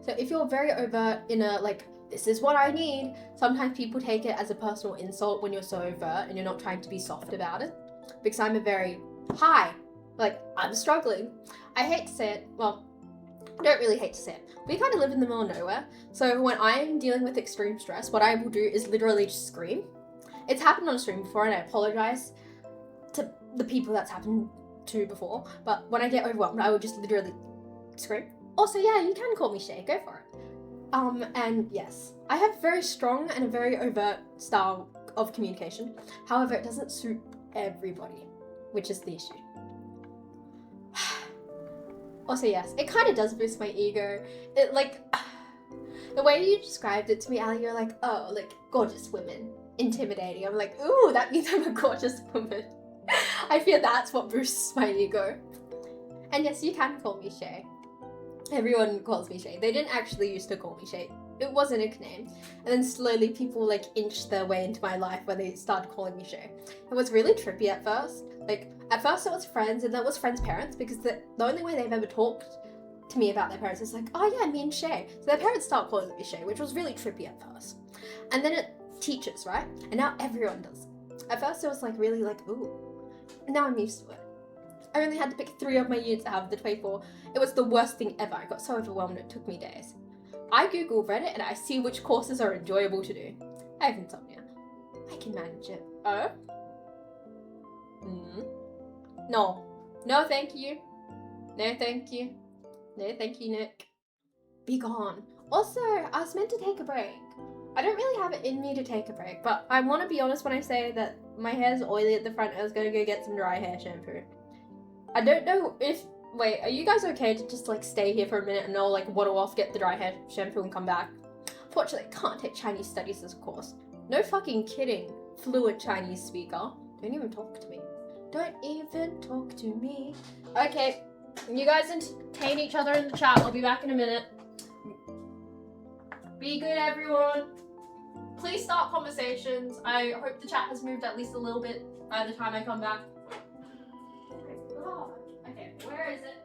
So if you're very overt in a, like, this is what I need, sometimes people take it as a personal insult when you're so overt and you're not trying to be soft about it. Because I'm a very, hi, like, I'm struggling. I hate to say it, well, I don't really hate to say it. We kind of live in the middle of nowhere. So when I'm dealing with extreme stress, what I will do is literally just scream. It's happened on stream before and I apologize to the people that's happened to before. But when I get overwhelmed, I will just literally scream. Also, yeah, you can call me Shay, go for it. And yes, I have very strong and a very overt style of communication. However, it doesn't suit everybody, which is the issue. Also, yes, it kind of does boost my ego. It, like, the way you described it to me, Ali, you're like, oh, like, gorgeous women. Intimidating. I'm like, ooh, that means I'm a gorgeous woman. I feel that's what boosts my ego. And yes, you can call me Shay. Everyone calls me Shay. They didn't actually used to call me Shay. It was a nickname. And then slowly people like inched their way into my life where they started calling me Shay. It was really trippy at first. Like, at first it was friends and then it was friends' parents because the only way they've ever talked to me about their parents is like, oh yeah, me and Shay. So their parents start calling me Shay, which was really trippy at first. And then it teachers, right? And now everyone does. At first it was like really like, ooh. And now I'm used to it. I only had to pick 3 of my units out of the 24. It was the worst thing ever. I got so overwhelmed it took me days. I Google Reddit and I see which courses are enjoyable to do. I have insomnia. I can manage it. Oh? No. No thank you. No thank you. No thank you, Nick. Be gone. Also, I was meant to take a break. I don't really have it in me to take a break, but I want to be honest when I say that my hair's oily at the front and I was going to go get some dry hair shampoo. I don't know if... Wait, are you guys okay to just like stay here for a minute and I'll like waddle off, get the dry hair shampoo and come back? Fortunately, I can't take Chinese studies as a course. No fucking kidding, fluent Chinese speaker. Don't even talk to me. Don't even talk to me. Okay, You guys entertain each other in the chat. I'll be back in a minute. Be good, everyone. Please start conversations. I hope the chat has moved at least a little bit by the time I come back. Oh, okay, where is it?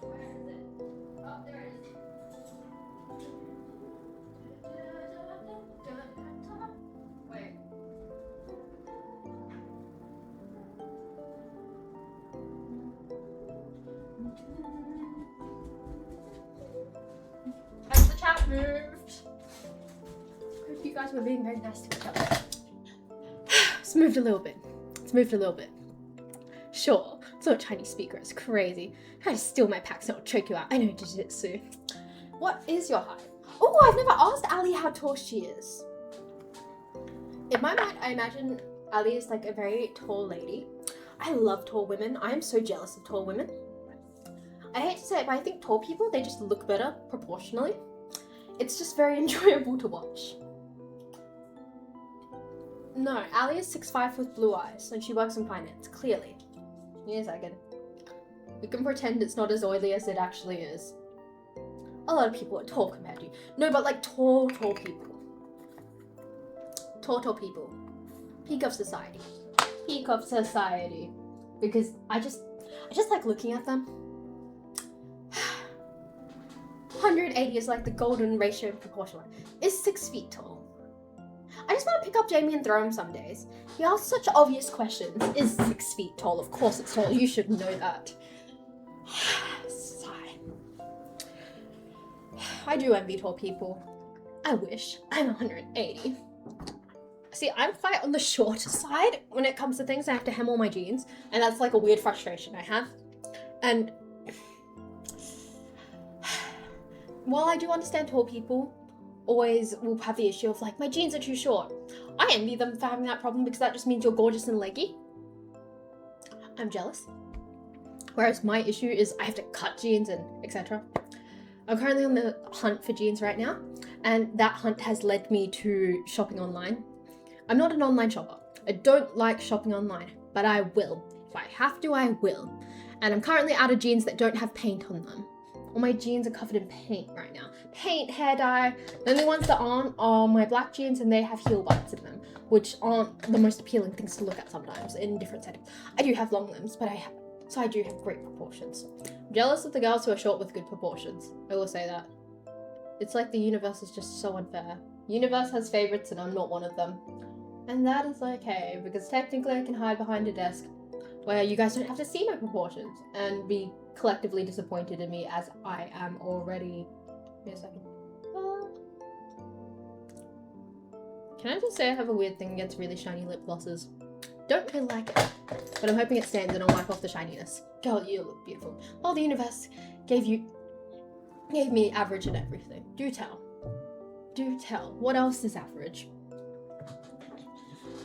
Where is it? Oh, there it is. Wait. Has the chat moved? Hope you guys were being very nice to each other. It's moved a little bit. It's moved a little bit. Sure, it's not a Chinese speaker, it's crazy. Try to steal my packs and I'll choke you out. I know jiu-jitsu. What is your height? Oh, I've never asked Ali how tall she is. In my mind, I imagine Ali is like a very tall lady. I love tall women. I am so jealous of tall women. I hate to say it, but I think tall people, they just look better proportionally. It's just very enjoyable to watch. No, Ali is 6'5" with blue eyes, and she works in finance, clearly. Give me a second. We can pretend it's not as oily as it actually is. A lot of people are tall compared to you. No, but like tall people. Tall people. Peak of society. Peak of society. Because I just like looking at them. 180 is like the golden ratio of proportion. Is 6 feet tall. I just want to pick up Jamie and throw him some days. He asks such obvious questions. Is 6 feet tall? Of course it's tall. You should know that. Sigh. I do envy tall people. I wish. I'm 180. See, I'm quite on the shorter side when it comes to things. I have to hem all my jeans, and that's like a weird frustration I have. And while I do understand tall people always will have the issue of like, my jeans are too short. I envy them for having that problem because that just means you're gorgeous and leggy. I'm jealous. Whereas my issue is I have to cut jeans and etc. I'm currently on the hunt for jeans right now, and that hunt has led me to shopping online. I'm not an online shopper. I don't like shopping online, but I will. If I have to, I will. And I'm currently out of jeans that don't have paint on them. All my jeans are covered in paint right now. Paint, hair dye. The only ones that aren't are my black jeans, and they have heel bites in them, which aren't the most appealing things to look at sometimes in different settings. I do have long limbs, but I do have great proportions. I'm jealous of the girls who are short with good proportions. I will say that. It's like the universe is just so unfair. Universe has favorites and I'm not one of them. And that is okay, because technically I can hide behind a desk where you guys don't have to see my proportions and be collectively disappointed in me as I am already. Wait a second. Can I just say I have a weird thing against really shiny lip glosses? Don't really like it, but I'm hoping it stains and I'll wipe off the shininess. Girl, you look beautiful. Well, the universe gave me average and everything. Do tell. Do tell. What else is average?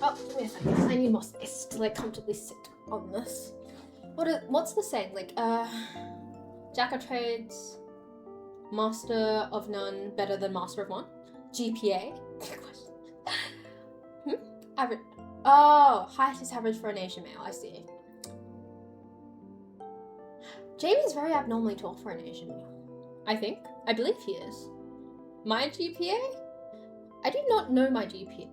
Oh, wait a second. I need more space to like comfortably sit on this. What's the saying? Like, Jack of trades, master of none, better than master of one. GPA. Average. Oh, height is average for an Asian male. I see. Jamie's very abnormally tall for an Asian male. I think. I believe he is. My GPA? I do not know my GPA.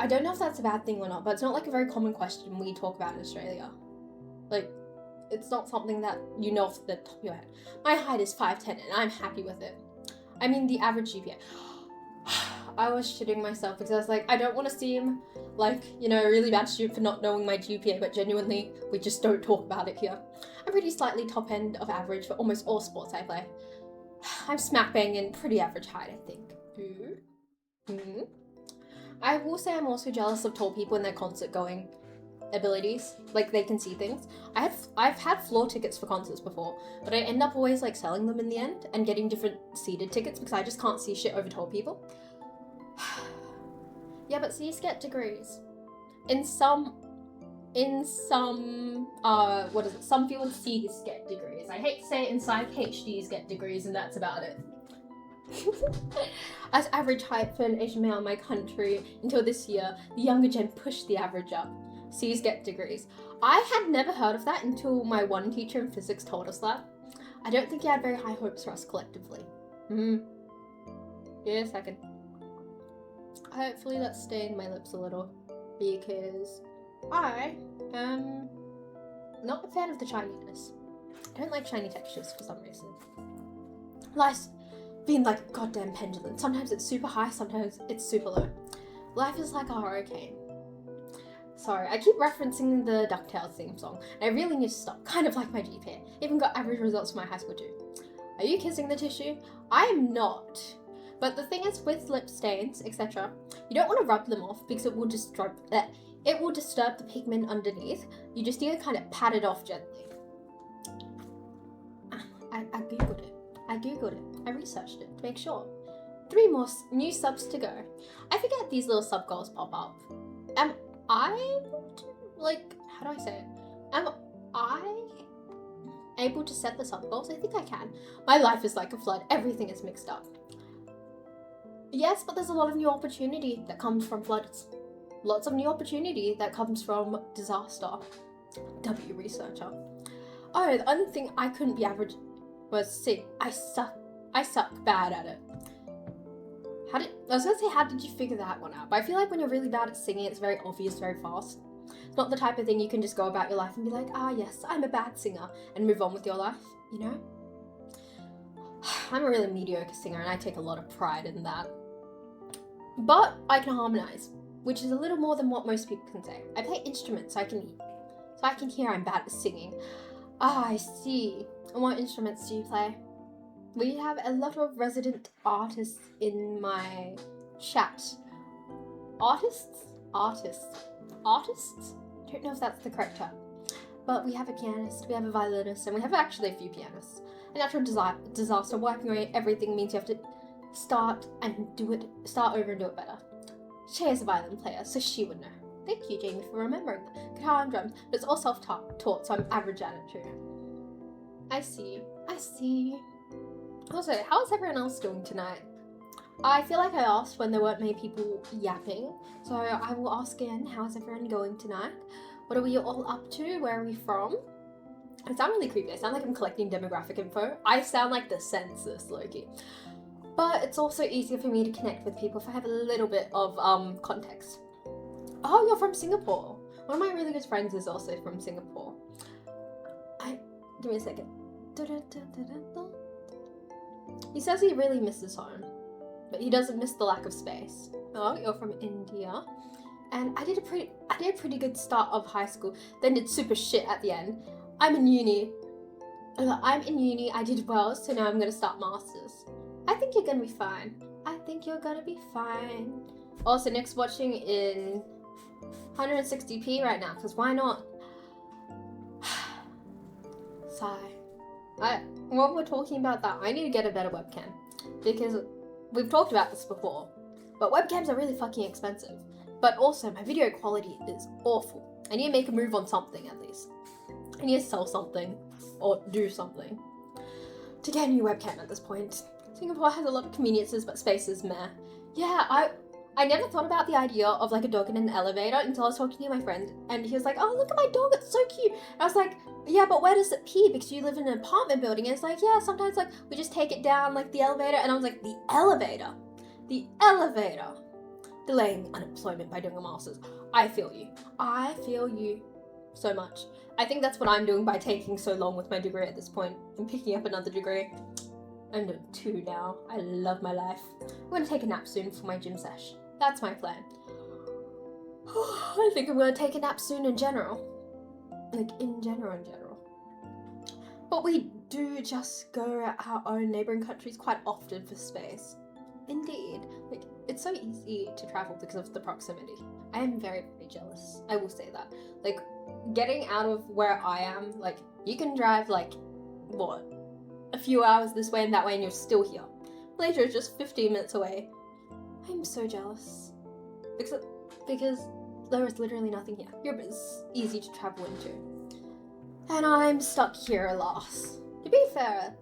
I don't know if that's a bad thing or not, but it's not like a very common question we talk about in Australia. Like, it's not something that you know off the top of your head. My height is 5'10" and I'm happy with it. I mean, the average GPA. I was shitting myself because I was like, I don't want to seem like, you know, a really bad student for not knowing my GPA, but genuinely, we just don't talk about it here. I'm pretty slightly top end of average for almost all sports I play. I'm smack bang in pretty average height, I think. I will say I'm also jealous of tall people and their concert going abilities. Like, they can see things. I've had floor tickets for concerts before, but I end up always like selling them in the end and getting different seated tickets because I just can't see shit over tall people. Yeah, but C's get degrees. In some fields C's get degrees. I hate to say it, in psych HDs get degrees and that's about it. As average height for an Asian male in my country, until this year, the younger gen pushed the average up. C's get degrees. I had never heard of that until my one teacher in physics told us that. I don't think he had very high hopes for us collectively. Give me a second. Hopefully that's stained my lips a little, because I am not a fan of the shininess. I don't like shiny textures for some reason. Life's been like a goddamn pendulum. Sometimes it's super high, sometimes it's super low. Life is like a hurricane. Sorry, I keep referencing the DuckTales theme song, and I really need to stop. Kind of like my GPA. Even got average results for my high school too. Are you kissing the tissue? I am not. But the thing is, with lip stains, etc., you don't want to rub them off because it will disturb the pigment underneath. You just need to kind of pat it off gently. I googled it. I researched it to make sure. 3 more new subs to go. I forget these little sub goals pop up. Am I able to, how do I say it? Am I able to set the sub goals? I think I can. My life is like a flood. Everything is mixed up. Yes, but there's a lot of new opportunity that comes from floods. Lots of new opportunity that comes from disaster. W researcher. Oh, the only thing I couldn't be average was C. I suck bad at it. How did you figure that one out? But I feel like when you're really bad at singing, it's very obvious very fast. It's not the type of thing you can just go about your life and be like, yes, I'm a bad singer, and move on with your life, you know? I'm a really mediocre singer, and I take a lot of pride in that. But I can harmonize, which is a little more than what most people can say. I play instruments, so I can hear I'm bad at singing. I see. And what instruments do you play? We have a lot of resident artists in my chat. Artists? Don't know if that's the correct term. But we have a pianist, we have a violinist, and we have actually a few pianists. A natural disaster, wiping away everything means you have to start over and do it better. She is a violin player, so she would know. Thank you, Jamie, for remembering that. Guitar and drums, but it's all self-taught, so I'm average at it too. I see. Also, how is everyone else doing tonight? I feel like I asked when there weren't many people yapping, so I will ask again, how's everyone going tonight? What are we all up to? Where are we from? I sound really creepy. I sound like I'm collecting demographic info. I sound like the census, Loki. But it's also easier for me to connect with people if I have a little bit of context. Oh, you're from Singapore. One of my really good friends is also from Singapore. Give me a second. He says he really misses home, but he doesn't miss the lack of space. Oh, you're from India. And I did a pretty good start of high school, then did super shit at the end. I'm in uni, I did well, so now I'm gonna start masters. I think you're gonna be fine. Also, Nick's watching in 160p right now, because why not? Sigh. While we're talking about that, I need to get a better webcam, because we've talked about this before, but webcams are really fucking expensive. But also, my video quality is awful. I need to make a move on something at least. I need to sell something, or do something, to get a new webcam at this point. Singapore has a lot of conveniences, but space is meh. Yeah, I never thought about the idea of like a dog in an elevator until I was talking to my friend, and he was like, oh, look at my dog, it's so cute. And I was like, yeah, but where does it pee? Because you live in an apartment building. And it's like, yeah, sometimes like we just take it down like the elevator. And I was like, the elevator. Delaying unemployment by doing a master's. I feel you so much. I think that's what I'm doing by taking so long with my degree at this point and picking up another degree. I'm doing 2 now. I love my life. I'm gonna take a nap soon for my gym sesh. That's my plan. I think I'm gonna take a nap soon in general. In general. But we do just go at our own neighbouring countries quite often for space. Indeed. It's so easy to travel because of the proximity. I am very, very jealous. I will say that. Getting out of where I am, you can drive, a few hours this way and that way and you're still here. Malaysia is just 15 minutes away. I'm so jealous. Because there is literally nothing here. Europe is easy to travel into. And I'm stuck here, alas. To be fair.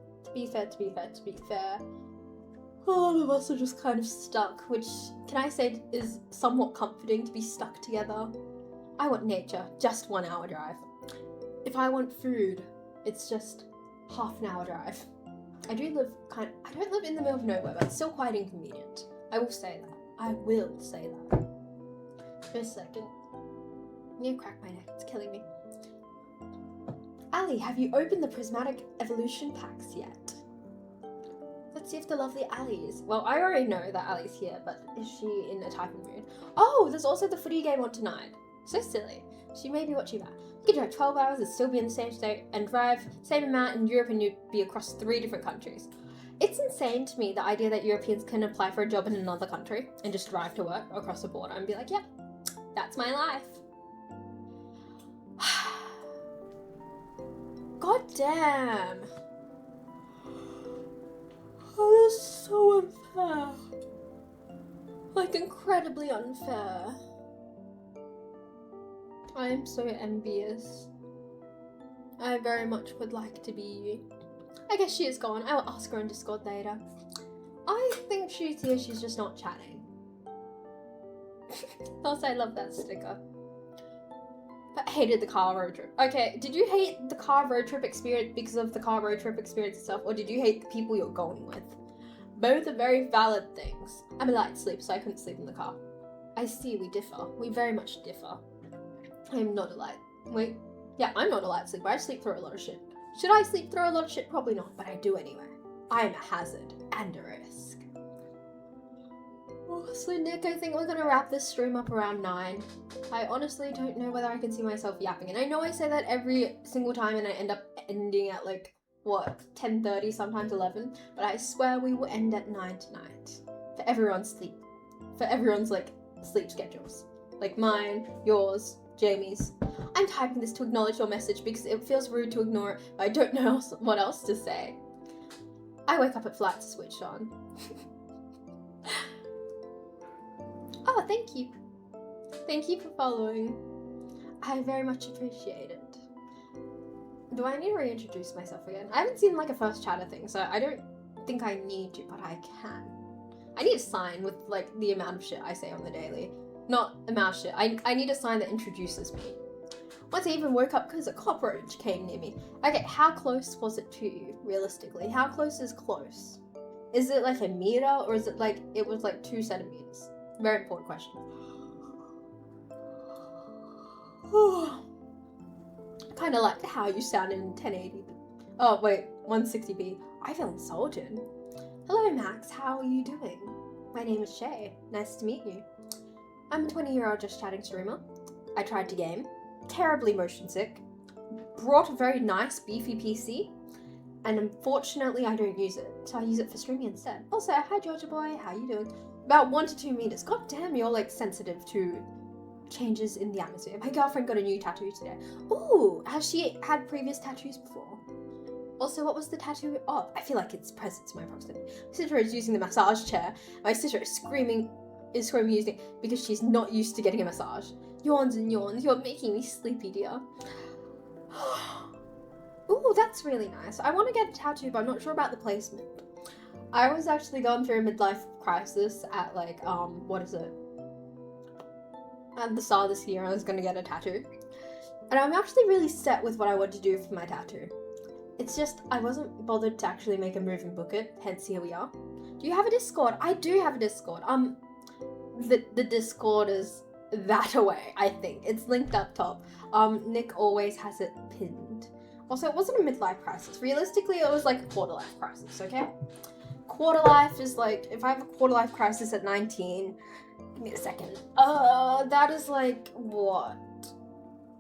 All of us are just kind of stuck, which, can I say, is somewhat comforting to be stuck together. I want nature, just 1 hour drive. If I want food, it's just half an hour drive. I don't live in the middle of nowhere, but it's still quite inconvenient. I will say that. I will say that. For a second. I need to crack my neck, it's killing me. Ali, have you opened the Prismatic Evolution packs yet? Let's see if the lovely Ali is. Well, I already know that Ali's here, but is she in a typing mood? Oh, there's also the footy game on tonight. So silly. She may be watching that. You could drive 12 hours and still be in the same state and drive same amount in Europe and you'd be across 3 different countries. It's insane to me, the idea that Europeans can apply for a job in another country and just drive to work across the border and be like, yep, that's my life. God damn. Oh, that's so unfair. Like, incredibly unfair. I am so envious. I very much would like to be you. I guess she is gone. I will ask her on Discord later. I think she's here, she's just not chatting. Also, I love that sticker. But hated the car road trip. Okay, did you hate the car road trip experience because of the car road trip experience itself, or did you hate the people you're going with? Both are very valid things. I'm a light sleeper, so I couldn't sleep in the car. I see, we differ. We very much differ. I am not a light... Wait. Yeah, I'm not a light sleeper. I sleep through a lot of shit. Should I sleep through a lot of shit? Probably not, but I do anyway. I am a hazard and a risk. Honestly, Nick, I think we're gonna wrap this stream up around 9. I honestly don't know whether I can see myself yapping. And I know I say that every single time and I end up ending at like, what, 10:30, sometimes 11. But I swear we will end at 9 tonight. For everyone's sleep. For everyone's, like, sleep schedules. Like mine, yours, Jamie's. I'm typing this to acknowledge your message because it feels rude to ignore it, but I don't know what else to say. I wake up at flight to switch on. Oh, thank you. Thank you for following. I very much appreciate it. Do I need to reintroduce myself again? I haven't seen like a first chatter thing, so I don't think I need to, but I can. I need a sign with like the amount of shit I say on the daily. Not amount of shit. I need a sign that introduces me. Once I even woke up because a cockroach came near me. Okay, how close was it to you, realistically? How close is close? Is it like a meter, or is it like, it was like 2 centimeters? Very important question. Kind of like how you sound in 1080p. Oh, wait, 160p. I feel insulted. Hello, Max. How are you doing? My name is Shay. Nice to meet you. I'm a 20-year-old just chatting streamer. I tried to game. Terribly motion sick. Brought a very nice beefy PC. And unfortunately, I don't use it. So I use it for streaming instead. Also, hi, Georgia boy. How you doing? About 1 to 2 meters. God damn, you're like sensitive to changes in the atmosphere. My girlfriend got a new tattoo today. Ooh, has she had previous tattoos before? Also, what was the tattoo of? I feel like it's present to my proximity. My sister is using the massage chair. My sister is screaming using it because she's not used to getting a massage. Yawns and yawns. You're making me sleepy, dear. Ooh, that's really nice. I want to get a tattoo, but I'm not sure about the placement. I was actually going through a midlife crisis at like, what is it? At the start of this year, I was going to get a tattoo. And I'm actually really set with what I want to do for my tattoo. It's just, I wasn't bothered to actually make a move and book it, hence here we are. Do you have a Discord? I do have a Discord. The Discord is that away, I think. It's linked up top. Nick always has it pinned. Also, it wasn't a midlife crisis. Realistically, it was like a quarter life crisis, okay? Quarter life is like, if I have a quarter life crisis at 19, give me a second. That is like, what?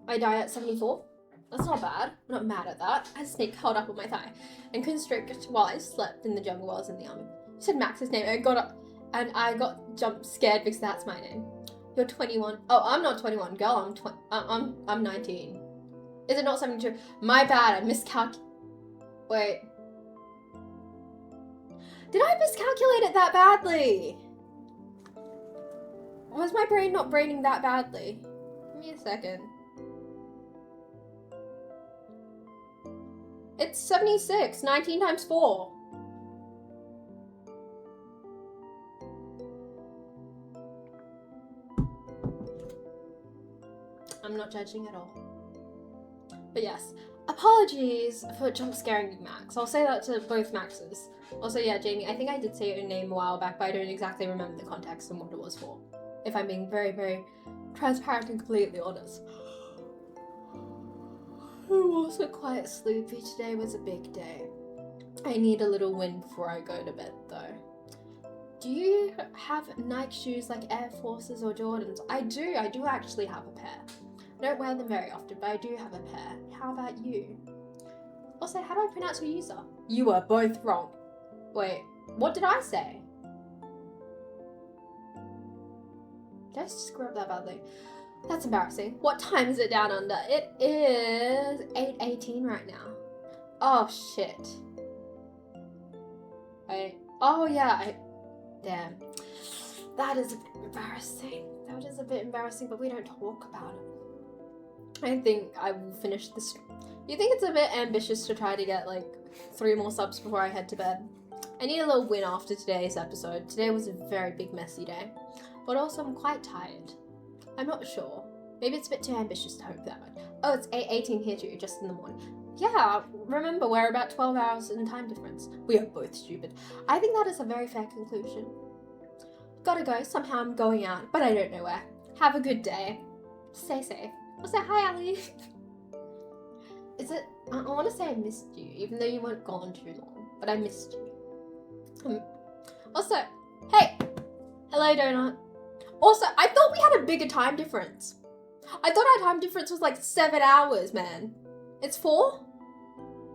I die at 74? That's not bad. I'm not mad at that. I had a snake held up on my thigh and constricted while I slept in the jungle while I was in the army. You said Max's name. I got up and I got jump scared because that's my name. You're 21. Oh, I'm not 21. Girl, I'm 19. Is it not 72? My bad. I miscalculated. Wait. Did I miscalculate it that badly? Was my brain not braining that badly? Give me a second. It's 76. 19 times 4. not judging at all. But yes, apologies for jump scaring Max. I'll say that to both Maxes. Also, yeah, Jamie, I think I did say your name a while back, but I don't exactly remember the context and what it was for. If I'm being very, very transparent and completely honest. I'm also quite sleepy. Today was a big day. I need a little win before I go to bed though. Do you have Nike shoes like Air Forces or Jordans? I do actually have a pair. I don't wear them very often, but I do have a pair. How about you? Also, how do I pronounce your user? You were both wrong. Wait, what did I say? Did I screw up that badly? That's embarrassing. What time is it down under? It is 8:18 right now. Oh shit. Oh yeah, damn. That is a bit embarrassing. That is a bit embarrassing, but we don't talk about it. I think I will finish this. You think it's a bit ambitious to try to get like 3 more subs before I head to bed? I need a little win after today's episode. Today was a very big messy day, but also I'm quite tired. I'm not sure. Maybe it's a bit too ambitious to hope that much. Oh, it's 8:18 here too, just in the morning. Yeah, remember we're about 12 hours in time difference. We are both stupid. I think that is a very fair conclusion. Gotta go, somehow I'm going out, but I don't know where. Have a good day. Stay safe. I'll say hi, Ali. I want to say I missed you, even though you weren't gone too long, but I missed you. Also, hey, hello Donut. Also, I thought we had a bigger time difference. I thought our time difference was like 7 hours, man. It's 4?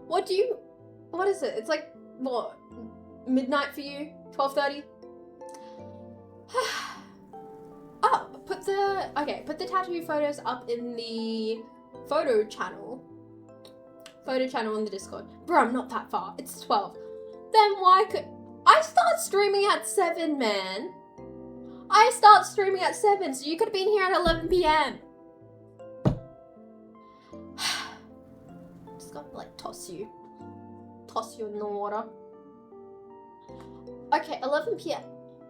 What is it? It's like, what, midnight for you? 12:30? Oh, put the tattoo photos up in the photo channel on the Discord. Bro, I'm not that far. It's 12. Then why could I start streaming at 7, man? I start streaming at 7, so you could have been here at 11 p.m. Just gotta like toss you in the water. Okay, 11 p.m.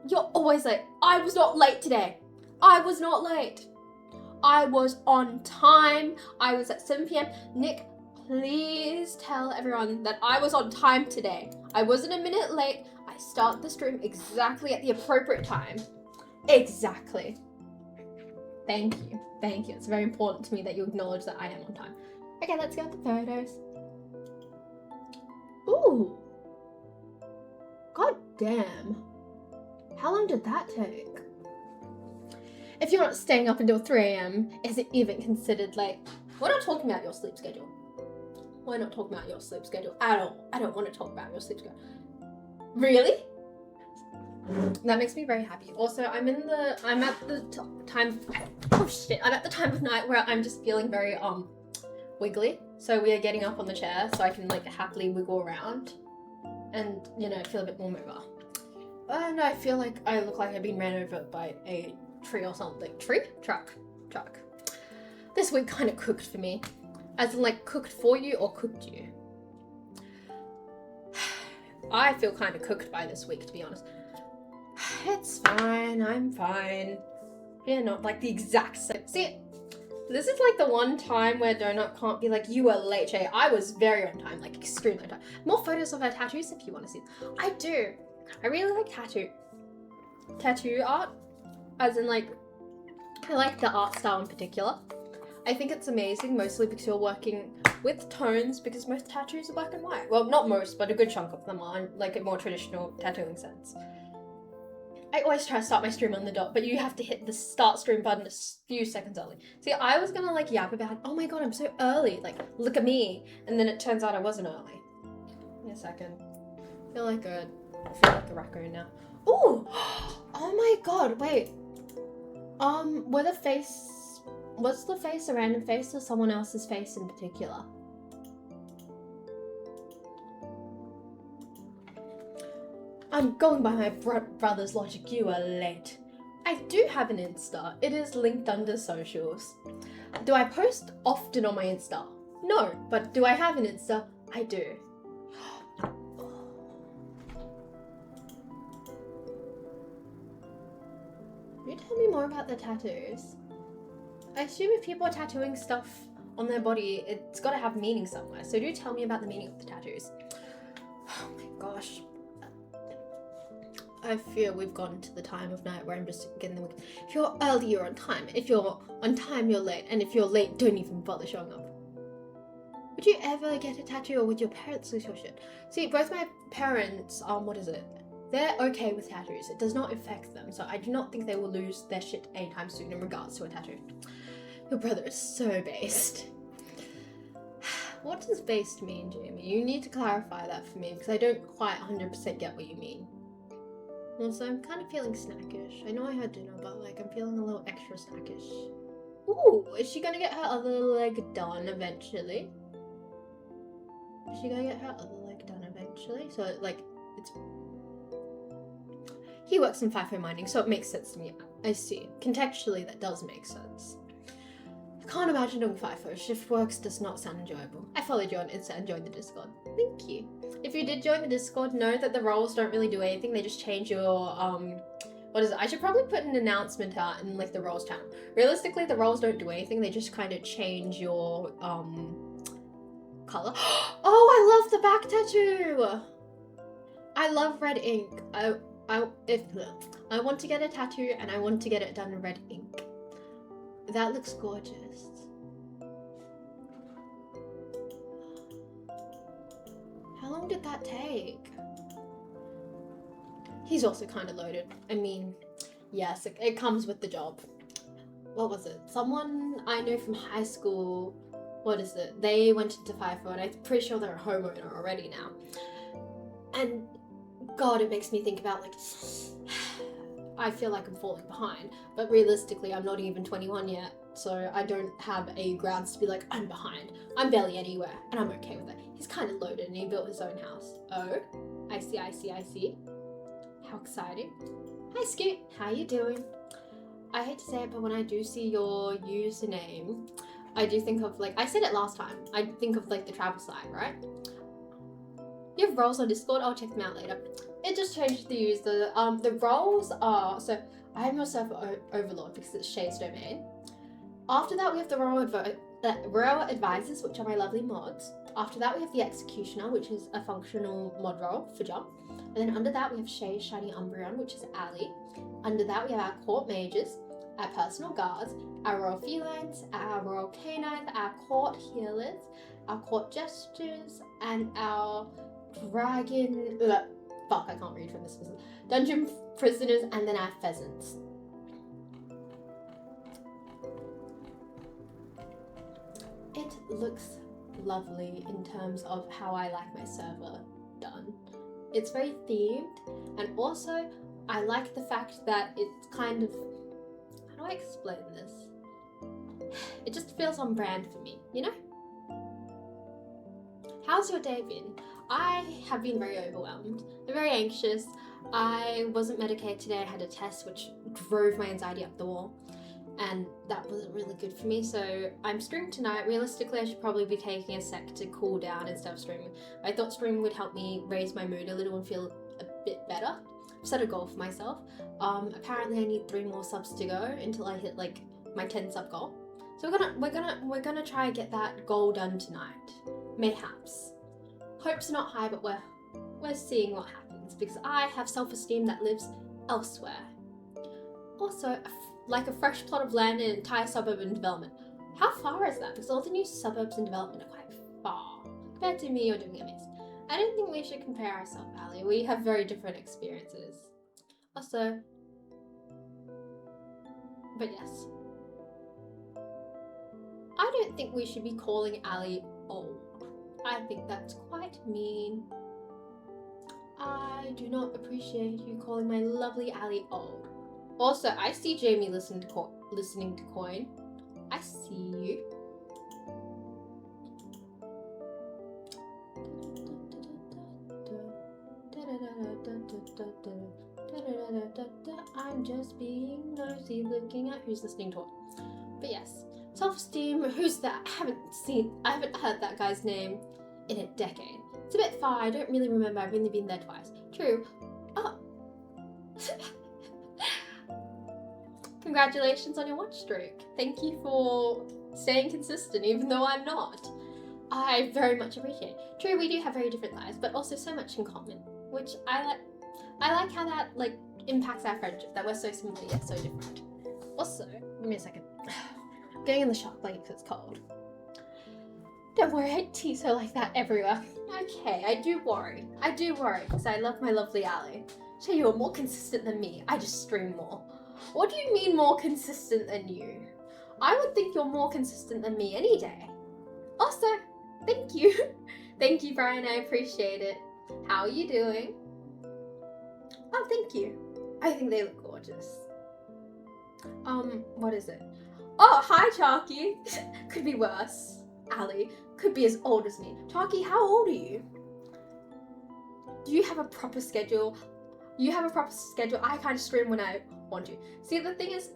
You're always late. I was not late today. I was not late. I was on time. I was at 7 p.m. Nick, please tell everyone that I was on time today. I wasn't a minute late. I start the stream exactly at the appropriate time. Exactly. Thank you. Thank you. It's very important to me that you acknowledge that I am on time. Okay, let's go with the photos. Ooh. God damn. How long did that take? If you're not staying up until 3 a.m, is it even considered late? We're not talking about your sleep schedule. We're not talking about your sleep schedule at all. I don't want to talk about your sleep schedule. Really? That makes me very happy. Also, I'm at the time of night where I'm just feeling very wiggly. So we are getting up on the chair so I can like happily wiggle around and, you know, feel a bit more mobile. And I feel like I look like I've been ran over by a tree or something. Tree? Truck. This week kind of cooked for me. As in like cooked for you or cooked you. I feel kind of cooked by this week, to be honest. It's fine, I'm fine. Yeah, not like the exact same. See, this is like the one time where Donut can't be like, you were late, Jay. I was very on time, like extremely on time. More photos of her tattoos if you want to see. I do. I really like tattoo art. As in like, I like the art style in particular. I think it's amazing, mostly because you're working with tones, because most tattoos are black and white. Well, not most, but a good chunk of them are, in like a more traditional tattooing sense. I always try to start my stream on the dot, but you have to hit the start stream button a few seconds early. See, I was gonna like yap about, oh my god, I'm so early, like, look at me. And then it turns out I wasn't early. Give me a second. I feel like a raccoon now. Ooh! Oh my god, wait. Was the face a random face or someone else's face in particular? I'm going by my brother's logic, you are late. I do have an Insta. It is linked under socials. Do I post often on my Insta? No, but do I have an Insta? I do. Can you tell me more about the tattoos? I assume if people are tattooing stuff on their body, it's got to have meaning somewhere. So do tell me about the meaning of the tattoos. Oh my gosh. I fear we've gotten to the time of night where I'm just getting them. If you're early, you're on time. If you're on time, you're late. And if you're late, don't even bother showing up. Would you ever get a tattoo, or would your parents lose your shit? See, both my parents, what is it? They're okay with tattoos. It does not affect them. So I do not think they will lose their shit anytime soon in regards to a tattoo. Your brother is so based. What does based mean, Jamie? You need to clarify that for me because I don't quite 100% get what you mean. Also, I'm kind of feeling snackish. I know I had dinner, but like I'm feeling a little extra snackish. Ooh, is she gonna get her other leg done eventually? Is she gonna get her other leg done eventually? So like, it's... He works in FIFO mining, so it makes sense to me. I see. Contextually, that does make sense. I can't imagine doing FIFO. Shift works does not sound enjoyable. I followed you on Insta and joined the Discord. Thank you. If you did join the Discord, know that the roles don't really do anything. They just change your, what is it? I should probably put an announcement out in like the roles channel. Realistically, the roles don't do anything. They just kind of change your, color. Oh, I love the back tattoo. I love red ink. I want to get a tattoo and I want to get it done in red ink. That looks gorgeous. How long did that take? He's also kind of loaded. I mean, yes, it comes with the job. What was it? Someone I know from high school, what is it? They went into FIFO and I'm pretty sure they're a homeowner already now. And God, it makes me think about like, I feel like I'm falling behind, but realistically I'm not even 21 yet, so I don't have a grounds to be like, I'm behind. I'm barely anywhere, and I'm okay with it. He's kind of loaded and he built his own house. Oh, I see. How exciting. Hi Scoot, how you doing? I hate to say it, but when I do see your username, I do think of like, I said it last time, I think of like the travel site, right? You have roles on Discord, I'll check them out later. It just changed the user. The roles are, so I am your server overlord because it's Shay's domain. After that we have the royal advisors, which are my lovely mods. After that we have the executioner, which is a functional mod role for jump. And then under that we have Shay's shiny Umbreon, which is Ali. Under that we have our court mages, our personal guards, our royal felines, our royal canines, our court healers, our court gestures, and our dragon... Fuck, I can't read from this. Dungeon prisoners, and then our pheasants. It looks lovely in terms of how I like my server done. It's very themed, and also I like the fact that it's kind of... How do I explain this? It just feels on brand for me, you know? How's your day been? I have been very overwhelmed. I'm very anxious. I wasn't medicated today. I had a test which drove my anxiety up the wall, and that wasn't really good for me. So I'm streaming tonight. Realistically, I should probably be taking a sec to cool down instead of streaming. I thought streaming would help me raise my mood a little and feel a bit better. I've set a goal for myself. Apparently I need 3 more subs to go until I hit like my 10 sub goal. So we're gonna try and get that goal done tonight. Mayhaps. Hopes are not high, but we're seeing what happens because I have self-esteem that lives elsewhere. Also, like a fresh plot of land in an entire suburb in development. How far is that? Because all the new suburbs in development are quite far. Compared to me, you're doing amazing. I don't think we should compare ourselves, Ali. We have very different experiences. Also, but yes. I don't think we should be calling Ali old. I think that's quite mean. I do not appreciate you calling my lovely Ali old. Also, I see Jamie listening to Coin. I see you. I'm just being nosy, looking at who's listening to it. But yes, self-esteem. Who's that? I haven't heard that guy's name in a decade. It's a bit far. I don't really remember. I've only been there twice. True. Oh. congratulations on your watch streak. Thank you for staying consistent even though I'm not. I very much appreciate it. True, we do have very different lives, but also so much in common, which I like. I like how that like impacts our friendship, that we're so similar yet so different. Also, give me a second. I'm getting in the shark blanket because it's cold. Don't worry, I tease her like that everywhere. Okay, I do worry because I love my lovely Ali. So you're more consistent than me. I just stream more. What do you mean more consistent than you? I would think you're more consistent than me any day. Also, thank you. Thank you, Brian. I appreciate it. How are you doing? Oh, thank you. I think they look gorgeous. What is it? Oh, hi, Chalky. Could be worse. Ali could be as old as me. Chalky, how old are you? Do you have a proper schedule? You have a proper schedule. I kind of stream when I want to. See, the thing is,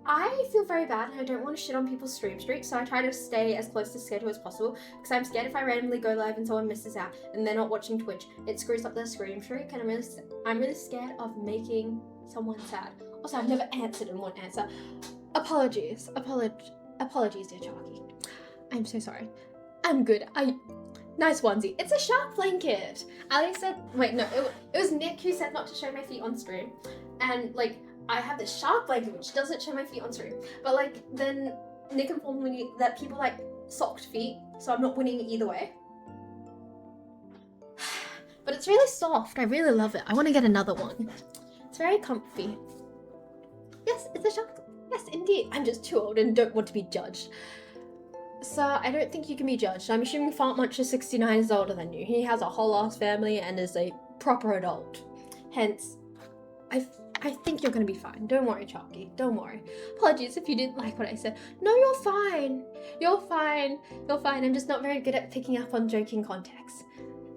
I feel very bad and I don't want to shit on people's stream streaks, so I try to stay as close to schedule as possible because I'm scared if I randomly go live and someone misses out and they're not watching Twitch, it screws up their stream streak, and I'm really scared of making someone sad. Also, I've never answered and won't answer. Apologies, dear Chalky. I'm so sorry. I'm good. Nice onesie. It's a shark blanket. Ali said, wait, no, it was Nick who said not to show my feet on stream, and like, I have this shark blanket which doesn't show my feet on stream, but like then Nick informed me that people like socked feet, so I'm not winning either way. But it's really soft. I really love it. I want to get another one. It's very comfy. Yes, it's a shark. Yes, indeed. I'm just too old and don't want to be judged. So I don't think you can be judged. I'm assuming Fart Muncher 69 is older than you. He has a whole ass family and is a proper adult. Hence, I think you're gonna be fine. Don't worry, Chalky. Don't worry. Apologies if you didn't like what I said. No, you're fine. You're fine. You're fine. I'm just not very good at picking up on joking context.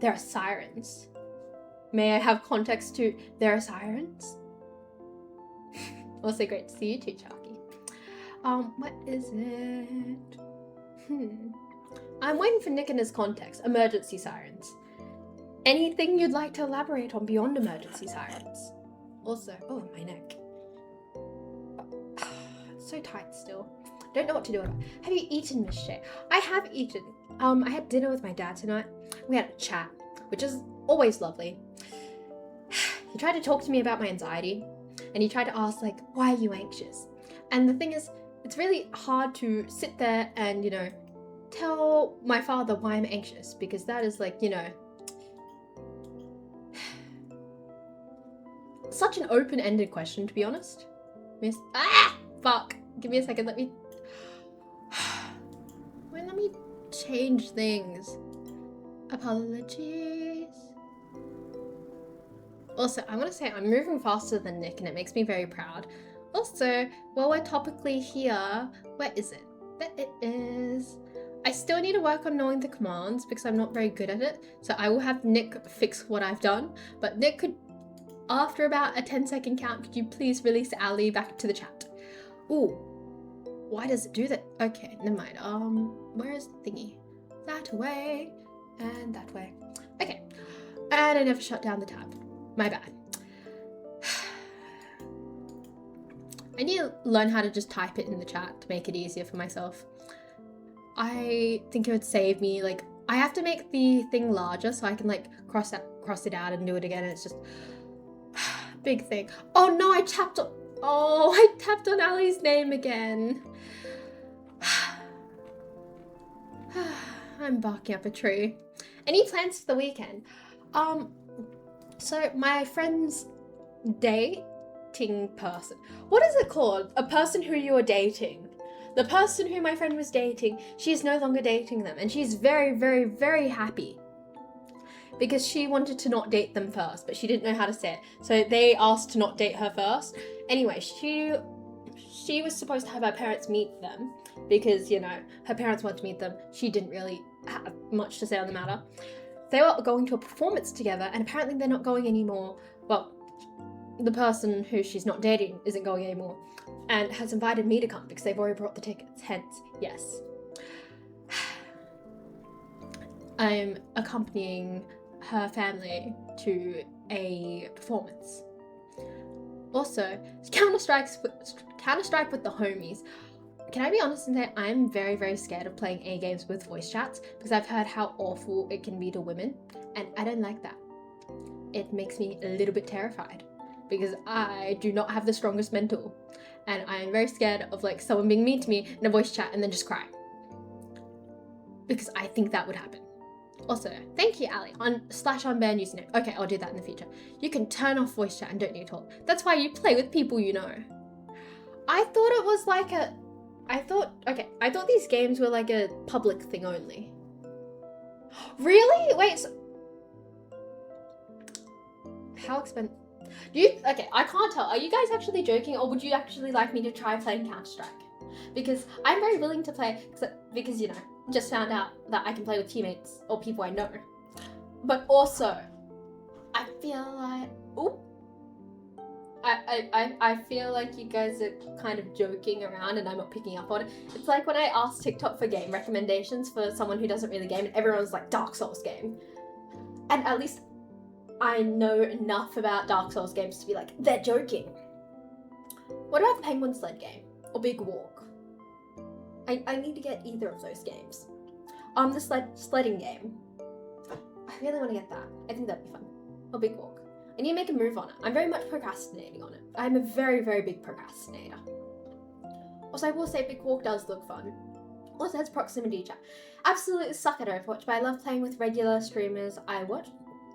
There are sirens. May I have context to there are sirens? Also great to see you too, Chalky. What is it? I'm waiting for Nick and his context. Emergency sirens. Anything you'd like to elaborate on beyond emergency sirens? Also, oh, my neck. It's so tight still. Don't know what to do with it. Have you eaten, Miss Shay? I have eaten. I had dinner with my dad tonight. We had a chat, which is always lovely. He tried to talk to me about my anxiety, and he tried to ask, like, why are you anxious? And the thing is, it's really hard to sit there and, you know, tell my father why I'm anxious, because that is like, you know, such an open-ended question, to be honest. Fuck. Give me a second. Let me change things. Apologies. Also, I want to say I'm moving faster than Nick, and it makes me very proud. Also, while we're topically here, where is it? There it is. I still need to work on knowing the commands because I'm not very good at it. So I will have Nick fix what I've done. But Nick could, after about a 10-second count, could you please release Ali back to the chat? Ooh, why does it do that? Okay, never mind. Where is the thingy? That way and that way. Okay, and I never shut down the tab. My bad. I need to learn how to just type it in the chat to make it easier for myself. I think it would save me, like, I have to make the thing larger so I can like cross it out and do it again, and it's just big thing. Oh no, I tapped on Ali's name again. I'm barking up a tree. Any plans for the weekend? So my friend's dating person. What is it called? A person who you are dating. The person who my friend was dating, she's no longer dating them, and she's very, very, very happy. Because she wanted to not date them first, but she didn't know how to say it. So they asked to not date her first. Anyway, she was supposed to have her parents meet them because, you know, her parents wanted to meet them. She didn't really have much to say on the matter. They were going to a performance together, and apparently they're not going anymore. Well, the person who she's not dating isn't going anymore and has invited me to come because they've already brought the tickets. Hence, yes. I'm accompanying her family to a performance. Also, Counter-Strike with the homies. Can I be honest and say I'm very, very scared of playing A games with voice chats because I've heard how awful it can be to women, and I don't like that. It makes me a little bit terrified because I do not have the strongest mental, and I am very scared of like someone being mean to me in a voice chat and then just crying because I think that would happen. Also, thank you, Ali, on /unban username. Okay, I'll do that in the future. You can turn off voice chat and don't need to talk. That's why you play with people you know. I thought it was like I thought these games were like a public thing only. Really? Wait, so... How expensive? Okay, I can't tell. Are you guys actually joking, or would you actually like me to try playing Counter-Strike? Because I'm very willing to play, because, you know, just found out that I can play with teammates or people I know. But also, I feel like, I feel like you guys are kind of joking around and I'm not picking up on it. It's like when I asked TikTok for game recommendations for someone who doesn't really game and everyone's like, Dark Souls game. And at least I know enough about Dark Souls games to be like, they're joking. What about the Penguin Sled game? Or Big Walk? I need to get either of those games. The sledding game. I really want to get that. I think that'd be fun. Or Big Walk. I need to make a move on it. I'm very much procrastinating on it. I'm a very, very big procrastinator. Also, I will say Big Walk does look fun. Also, has proximity chat. Absolutely suck at Overwatch, but I love playing with regular streamers I watch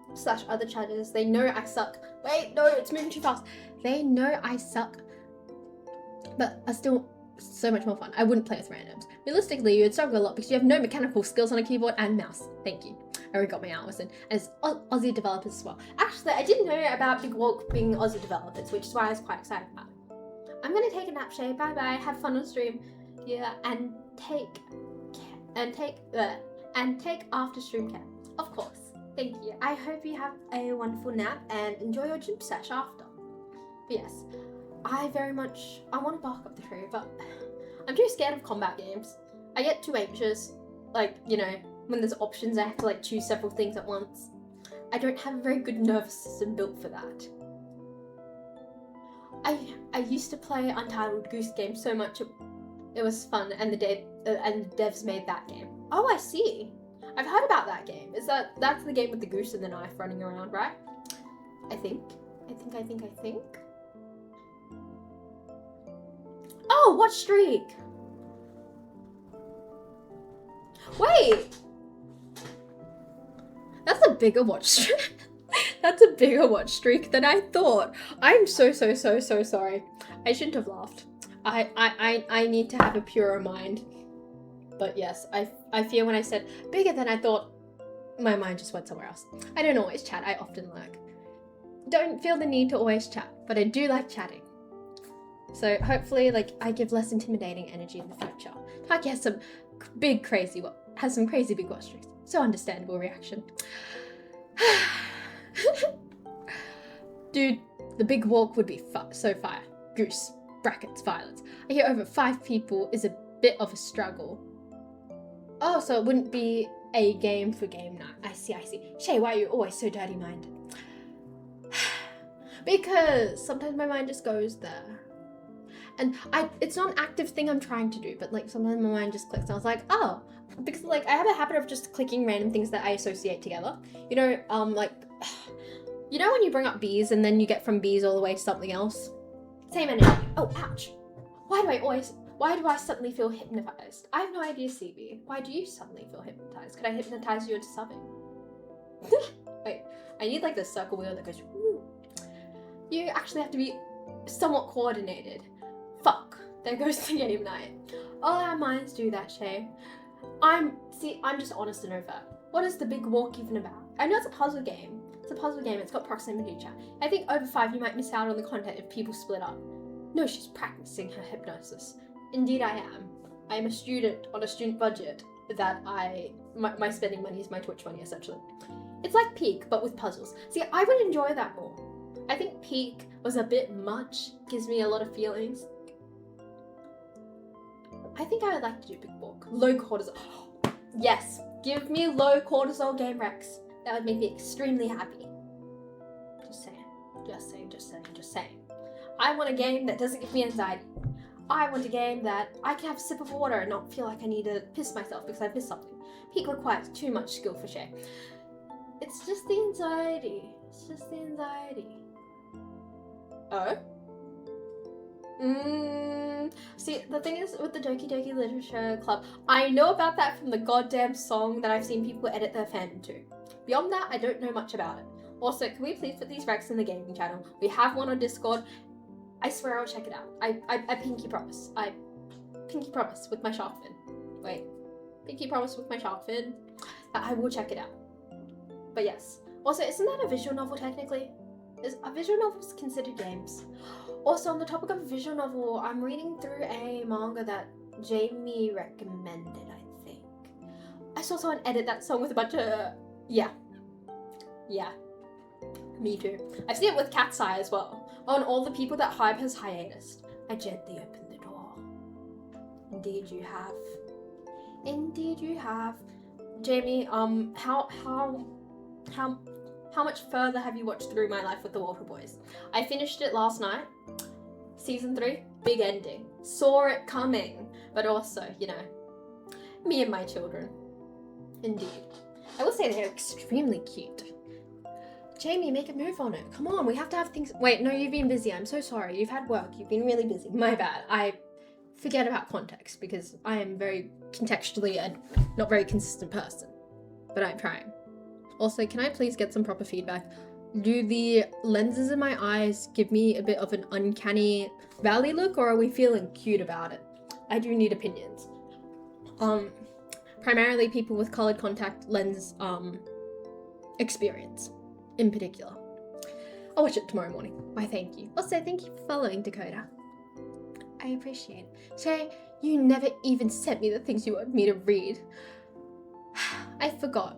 / other chatters. They know I suck. Wait, no, it's moving too fast. They know I suck, but are still so much more fun. I wouldn't play with randoms. Realistically, you'd struggle a lot because you have no mechanical skills on a keyboard and mouse. Thank you. I already got my hours in. And it's Aussie developers as well. Actually, I didn't know about Big Walk being Aussie developers, which is why I was quite excited about it. I'm gonna take a nap, Shay. Bye bye. Have fun on stream. Yeah, and take after stream care. Of course. Thank you. I hope you have a wonderful nap and enjoy your gym sesh after. But yes, I want to bark up the tree, but I'm too scared of combat games. I get too anxious, like, you know, when there's options I have to like choose several things at once. I don't have a very good nervous system built for that. I used to play Untitled Goose Game so much, it was fun, and the devs made that game. Oh, I see. I've heard about that game. That's the game with the goose and the knife running around, right? I think. Oh, watch streak. Wait. That's a bigger watch streak. That's a bigger watch streak than I thought. I'm so sorry. I shouldn't have laughed. I need to have a purer mind. But yes, I fear when I said bigger than I thought, my mind just went somewhere else. I don't always chat, I often lurk. Don't feel the need to always chat, but I do like chatting. So hopefully, like, I give less intimidating energy in the future. Taki has some crazy big watch streaks. So understandable reaction. Dude, the Big Walk would be so fire. Goose, brackets, violence. I hear over 5 people is a bit of a struggle. Oh, so it wouldn't be a game for game night. I see. Shay, why are you always so dirty-minded? Because sometimes my mind just goes there. And it's not an active thing I'm trying to do, but like sometimes my mind just clicks and I was like, oh, because like I have a habit of just clicking random things that I associate together. You know, like, you know when you bring up bees and then you get from bees all the way to something else? Same energy. Oh, ouch. Why do I suddenly feel hypnotized? I have no idea, CB. Why do you suddenly feel hypnotized? Could I hypnotize you into subbing? Wait, I need like the circle wheel that goes, woo. You actually have to be somewhat coordinated. Fuck, there goes the game night. All our minds do that, Shay. I'm just honest and overt. What is the Big Walk even about? I know it's a puzzle game. It's got proximity chat. I think over 5 you might miss out on the content if people split up. No, she's practicing her hypnosis. Indeed I am. I am a student on a student budget that my spending money is my Twitch money, essentially. It's like Peak, but with puzzles. See, I would enjoy that more. I think Peak was a bit much, gives me a lot of feelings. I think I would like to do Big Walk. Low cortisol. Yes, give me low cortisol game Rex. That would make me extremely happy. Just saying. I want a game that doesn't give me anxiety. I want a game that I can have a sip of water and not feel like I need to piss myself because I've missed something. Peak requires too much skill for Shay. It's just the anxiety. It's just the anxiety. Oh? See, the thing is with the Doki Doki Literature Club, I know about that from the goddamn song that I've seen people edit their fandom to. Beyond that, I don't know much about it. Also, can we please put these recs in the gaming channel? We have one on Discord. I swear I'll check it out. I pinky promise. I pinky promise with my shark fin. Wait. Pinky promise with my shark fin. I will check it out. But yes. Also, isn't that a visual novel technically? Is a visual novels considered games? Also, on the topic of a visual novel, I'm reading through a manga that Jamie recommended, I think. I saw someone edit that song with a bunch of... Yeah. Me too. I've seen it with Cat's Eye as well. On all the people that Hype has hiatus. I gently opened the door. Indeed you have. Indeed you have. Jamie, how much further have you watched Through My Life with the Water Boys? I finished it last night. Season 3, big ending. Saw it coming. But also, you know, me and my children. Indeed. I will say they're extremely cute. Jamie, make a move on it. Come on, we have to have things... Wait, no, you've been busy. I'm so sorry. You've had work. You've been really busy. My bad. I forget about context because I am very contextually and not very consistent person. But I'm trying. Also, can I please get some proper feedback? Do the lenses in my eyes give me a bit of an uncanny valley look, or are we feeling cute about it? I do need opinions. Primarily people with colored contact lens experience in particular. I'll watch it tomorrow morning. Why, thank you. Also, thank you for following, Dakota. I appreciate it. Shay, you never even sent me the things you wanted me to read. I forgot.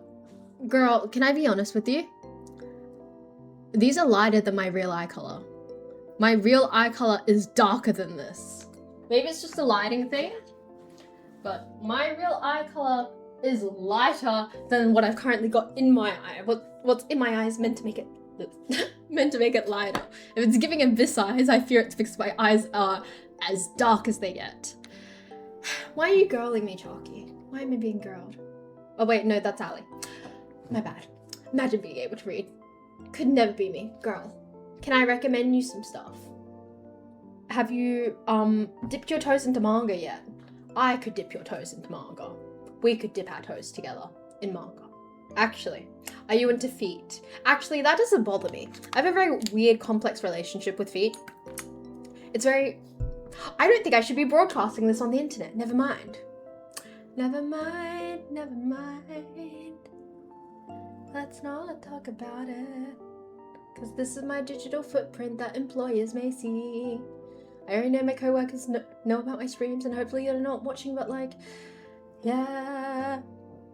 Girl, can I be honest with you? These are lighter than my real eye color. My real eye color is darker than this. Maybe it's just a lighting thing, but my real eye color is lighter than what I've currently got in my eye. What's in my eye is meant to make it lighter. If it's giving abyss eyes, I fear it's because my eyes are as dark as they get. Why are you girling me, Chalky? Why am I being girled? Oh wait, no, that's Ali. My bad. Imagine being able to read. Could never be me. Girl, can I recommend you some stuff? Have you, dipped your toes into manga yet? I could dip your toes into manga. We could dip our toes together in manga. Actually, are you into feet? Actually, that doesn't bother me. I have a very weird, complex relationship with feet. It's very... I don't think I should be broadcasting this on the internet. Never mind. Never mind, never mind. Let's not talk about it. Because this is my digital footprint that employers may see. I already know my co-workers know about my streams, and hopefully they're not watching, but like, yeah.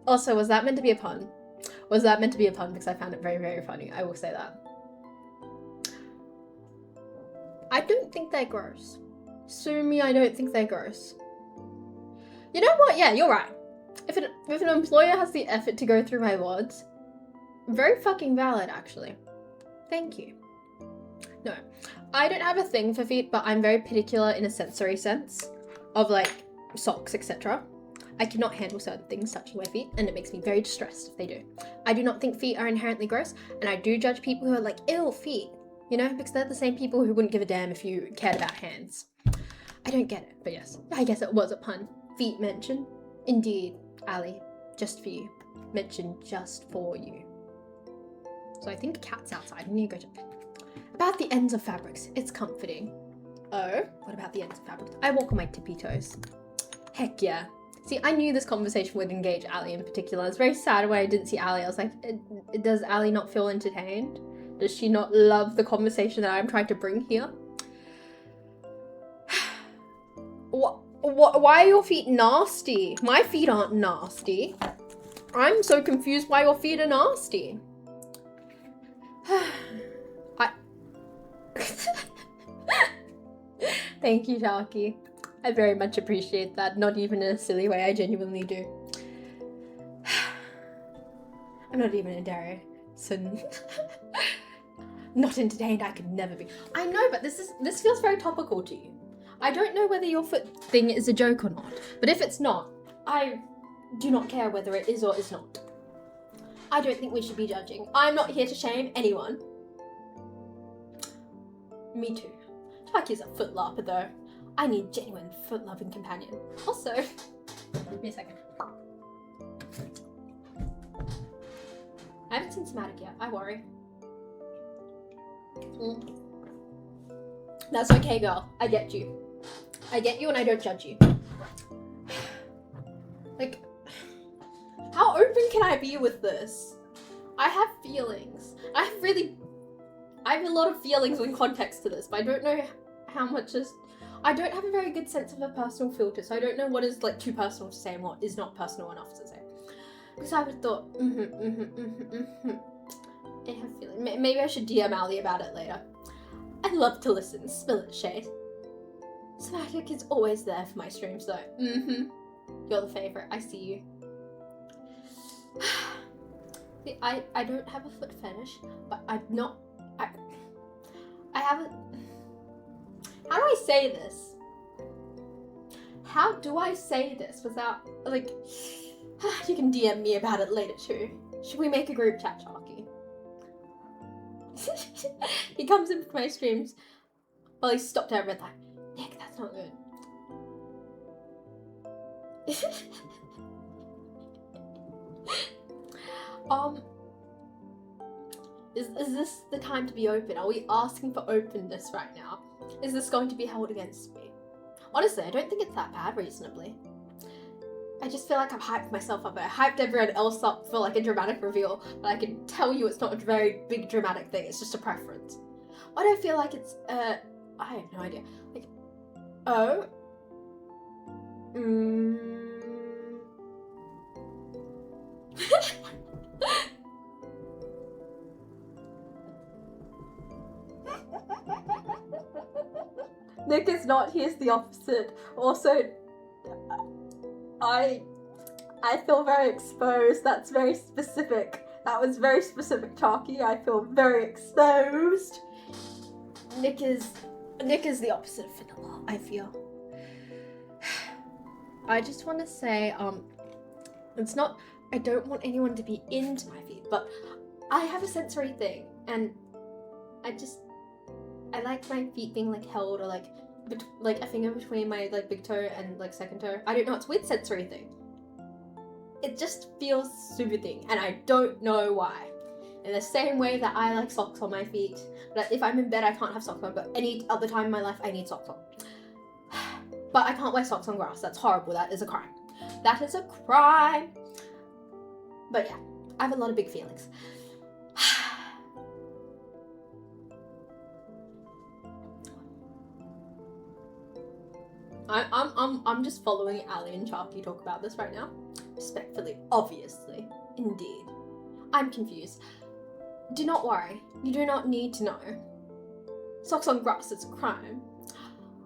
Also, was that meant to be a pun? Was that meant to be a pun? Because I found it very, very funny. I will say that. I don't think they're gross. Sue me, I don't think they're gross. You know what? Yeah, you're right. If an employer has the effort to go through my words, very fucking valid, actually. Thank you. No, I don't have a thing for feet, but I'm very particular in a sensory sense of like socks, etc. I cannot handle certain things touching my feet, and it makes me very distressed if they do. I do not think feet are inherently gross, and I do judge people who are like, ew, feet, you know, because they're the same people who wouldn't give a damn if you cared about hands. I don't get it, but yes, I guess it was a pun. Feet mention. Indeed, Ali, just for you. Mentioned just for you. So I think Cat's outside. I need to go check. About the ends of fabrics. It's comforting. Oh, what about the ends of fabrics? I walk on my tippy toes. Heck yeah. See, I knew this conversation would engage Ali in particular. It's very sad when I didn't see Ali. I was like, does Ali not feel entertained? Does she not love the conversation that I'm trying to bring here? Why are your feet nasty? My feet aren't nasty. I'm so confused why your feet are nasty. Thank you, Sharky. I very much appreciate that. Not even in a silly way, I genuinely do. I'm not even a Dario, so... Not entertained, I could never be. I know, but this feels very topical to you. I don't know whether your foot thing is a joke or not, but if it's not, I do not care whether it is or is not. I don't think we should be judging. I'm not here to shame anyone. Me too. Chucky's a foot larper though. I need a genuine foot-loving companion. Also, give me a second. I haven't seen Somatic yet, I worry. That's okay, girl. I get you. I get you and I don't judge you. Like, how open can I be with this? I have feelings. I have a lot of feelings in context to this, but I don't know how much is... I don't have a very good sense of a personal filter, so I don't know what is like too personal to say and what is not personal enough to say. Because I would thought, I have feelings. Maybe I should DM Ali about it later. I'd love to listen. Spill it, Shade. Somatic is always there for my streams though. You're the favourite. I see you. See, I don't have a foot fetish, but I have a... How do I say this? How do I say this without, like... You can DM me about it later too. Should we make a group chat, Chalky? He comes in for my streams. Well, he stopped over at that. Nick, that's not good. Is this the time to be open? Are we asking for openness right now? Is this going to be held against me? Honestly, I don't think it's that bad, reasonably. I just feel like I've hyped myself up. I hyped everyone else up for like a dramatic reveal, but I can tell you it's not a very big dramatic thing, it's just a preference. Why do I feel like it's, I have no idea. Like, oh. Nick is not, he's the opposite. Also, I feel very exposed. That's very specific. That was very specific, Chalky. I feel very exposed. Nick is the opposite of vanilla, I feel. I just want to say, it's not, I don't want anyone to be into my feet, but I have a sensory thing, and I like my feet being like held, or like a finger between my like big toe and like second toe. I don't know, it's a weird sensory thing. It just feels soothing, and I don't know why. In the same way that I like socks on my feet, but if I'm in bed I can't have socks on, but any other time in my life I need socks on. But I can't wear socks on grass. That's horrible. That is a crime. That is a crime. But yeah, I have a lot of big feelings. I'm just following Ali and Chalky talk about this right now. Respectfully, obviously, indeed. I'm confused. Do not worry. You do not need to know. Socks on grass is a crime.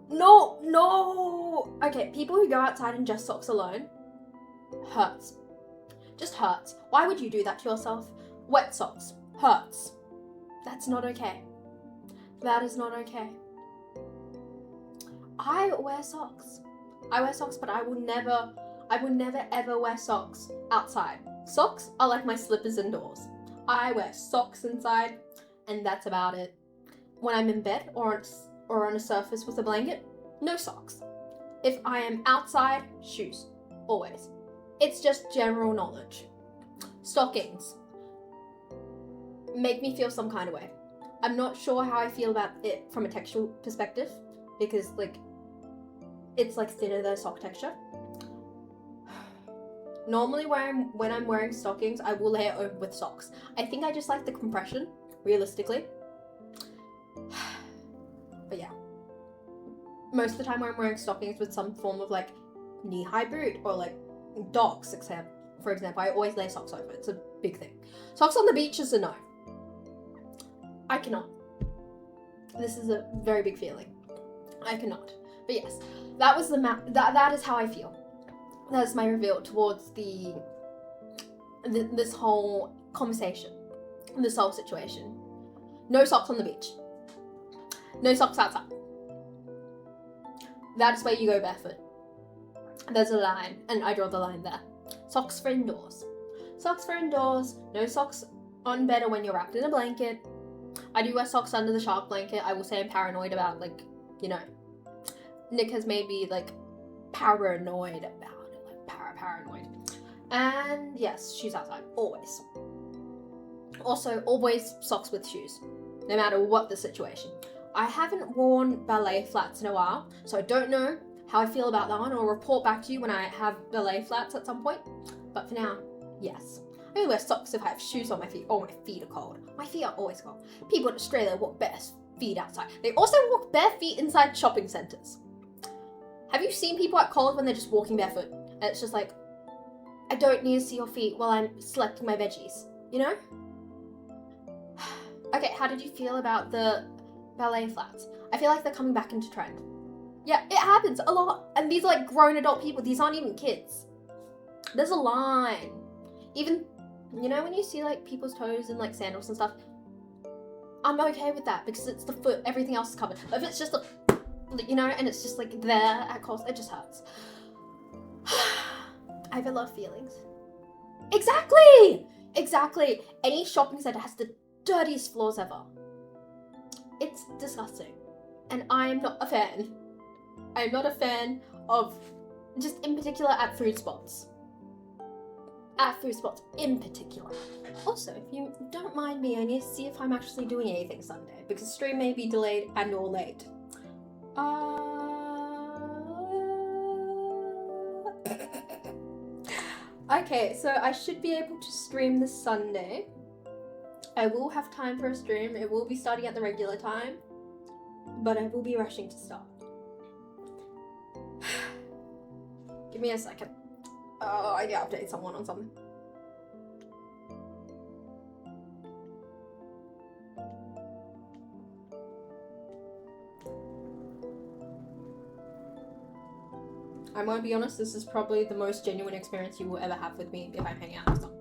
No! Okay, people who go outside in just socks alone, hurts. Just hurts. Why would you do that to yourself? Wet socks. Hurts. That's not okay. That is not okay. I wear socks. But I will never ever wear socks outside. Socks are like my slippers indoors. I wear socks inside, and that's about it. When I'm in bed or on a surface with a blanket, no socks. If I am outside, shoes. Always. It's just general knowledge. Stockings make me feel some kind of way. I'm not sure how I feel about it from a textual perspective, because like it's like thinner than sock texture. Normally when I'm wearing stockings, I will layer over with socks. I think I just like the compression, realistically. But yeah. Most of the time when I'm wearing stockings with some form of like knee-high boot or like docs, for example, I always layer socks over. It's a big thing. Socks on the beach is a no. I cannot. This is a very big feeling. I cannot. But yes, that was the that is how I feel. That is my reveal towards this whole conversation, this whole situation. No socks on the beach. No socks outside. That's where you go barefoot. There's a line, and I draw the line there. Socks for indoors. Socks for indoors. No socks on bed or when you're wrapped in a blanket. I do wear socks under the shark blanket. I will say I'm paranoid about, like, you know, Nick has made me, like, paranoid about it. Like, paranoid. And yes, shoes outside. Always. Also, always socks with shoes. No matter what the situation. I haven't worn ballet flats in a while, so I don't know how I feel about that one. I'll report back to you when I have ballet flats at some point. But for now, yes. I only wear socks if I have shoes on my feet or my feet are cold. My feet are always cold. People in Australia walk bare feet outside. They also walk bare feet inside shopping centres. Have you seen people at college when they're just walking barefoot? And it's just like, I don't need to see your feet while I'm selecting my veggies, you know? Okay, how did you feel about the ballet flats? I feel like they're coming back into trend. Yeah, it happens a lot. And these are like grown adult people. These aren't even kids. There's a line. Even, you know, when you see like people's toes in like sandals and stuff, I'm okay with that because it's the foot, everything else is covered. But if it's just, you know, and it's just like there at cost, it just hurts. I have a lot of feelings. Exactly. Any shopping center has the dirtiest floors ever. It's disgusting. And I'm not a fan. I'm not a fan of, just in particular at food spots. At food spots in particular. Also, if you don't mind me, I need to see if I'm actually doing anything Sunday, because stream may be delayed and or late. Okay, so I should be able to stream this Sunday. I will have time for a stream. It will be starting at the regular time, but I will be rushing to start. Give me a second. Oh, I need to update someone on something. I'm gonna be honest, this is probably the most genuine experience you will ever have with me if I'm hanging out with someone.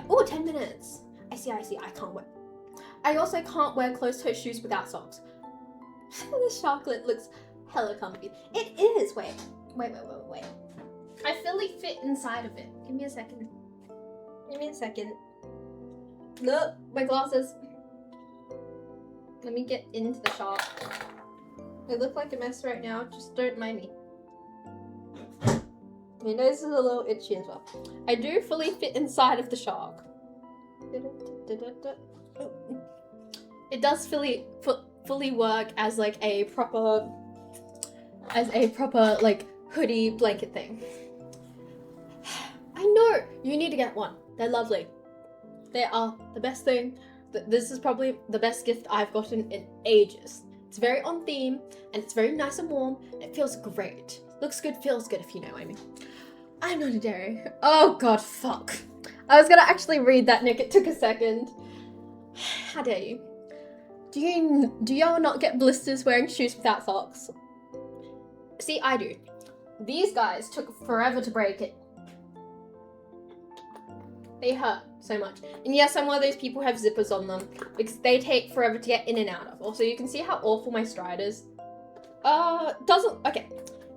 Oh, 10 minutes. I see, I can't wear. I also can't wear closed-toed shoes without socks. This chocolate looks hella comfy. It is, wait. I fully fit inside of it. Give me a second. Look, my glasses. Let me get into the shop. I look like a mess right now, just don't mind me. My nose is a little itchy as well. I do fully fit inside of the shark. It does fully work as like a proper like hoodie blanket thing. I know, you need to get one. They're lovely. They are the best thing. This is probably the best gift I've gotten in ages. It's very on theme and it's very nice and warm. And it feels great. Looks good, feels good, if you know what I mean. I'm not a dairy. Oh god, fuck. I was gonna actually read that, Nick. It took a second. How dare you? Do y'all not get blisters wearing shoes without socks? See, I do. These guys took forever to break it. They hurt so much. And yes, I'm one of those people who have zippers on them because they take forever to get in and out of. Also, you can see how awful my stride is.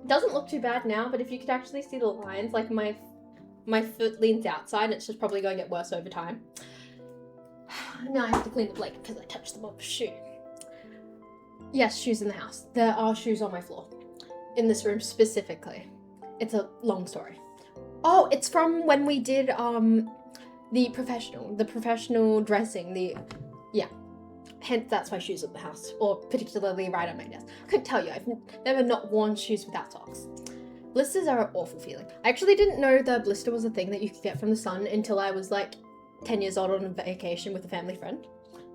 Doesn't look too bad now, but if you could actually see the lines, like my foot leans outside, it's just probably going to get worse over time. Now I have to clean the blanket because I touched the bottom shoe. Yes, shoes in the house. There are shoes on my floor. In this room specifically. It's a long story. Oh, it's from when we did the professional dressing, yeah. Hence, that's why shoes at the house, or particularly right on my desk. I couldn't tell you, I've never not worn shoes without socks. Blisters are an awful feeling. I actually didn't know the blister was a thing that you could get from the sun until I was like 10 years old on a vacation with a family friend.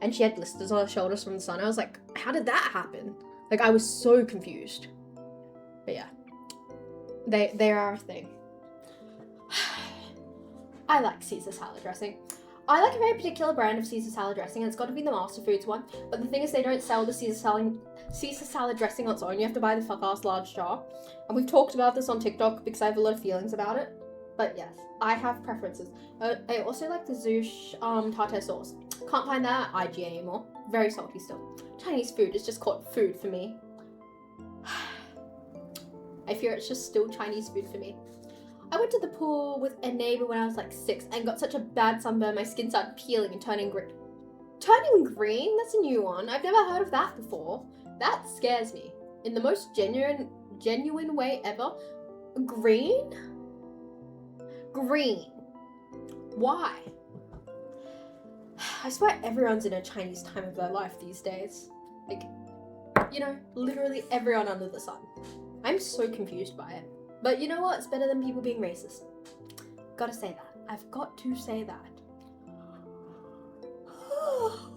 And she had blisters on her shoulders from the sun. I was like, how did that happen? Like, I was so confused. But yeah, they are a thing. I like Caesar salad dressing. I like a very particular brand of Caesar salad dressing, and it's got to be the Master Foods one. But the thing is, they don't sell the Caesar salad dressing on its own. You have to buy the fuck-ass large jar. And we've talked about this on TikTok because I have a lot of feelings about it. But yes, I have preferences. I also like the Zoosh tartar sauce. Can't find that at IGA anymore. Very salty still. Chinese food is just called food for me. I fear it's just still Chinese food for me. I went to the pool with a neighbor when I was like 6 and got such a bad sunburn my skin started peeling and turning green. Turning green? That's a new one. I've never heard of that before. That scares me. In the most genuine way ever. Green? Green. Why? I swear everyone's in a Chinese time of their life these days. Like, you know, literally everyone under the sun. I'm so confused by it. But you know what? It's better than people being racist. Gotta say that. I've got to say that.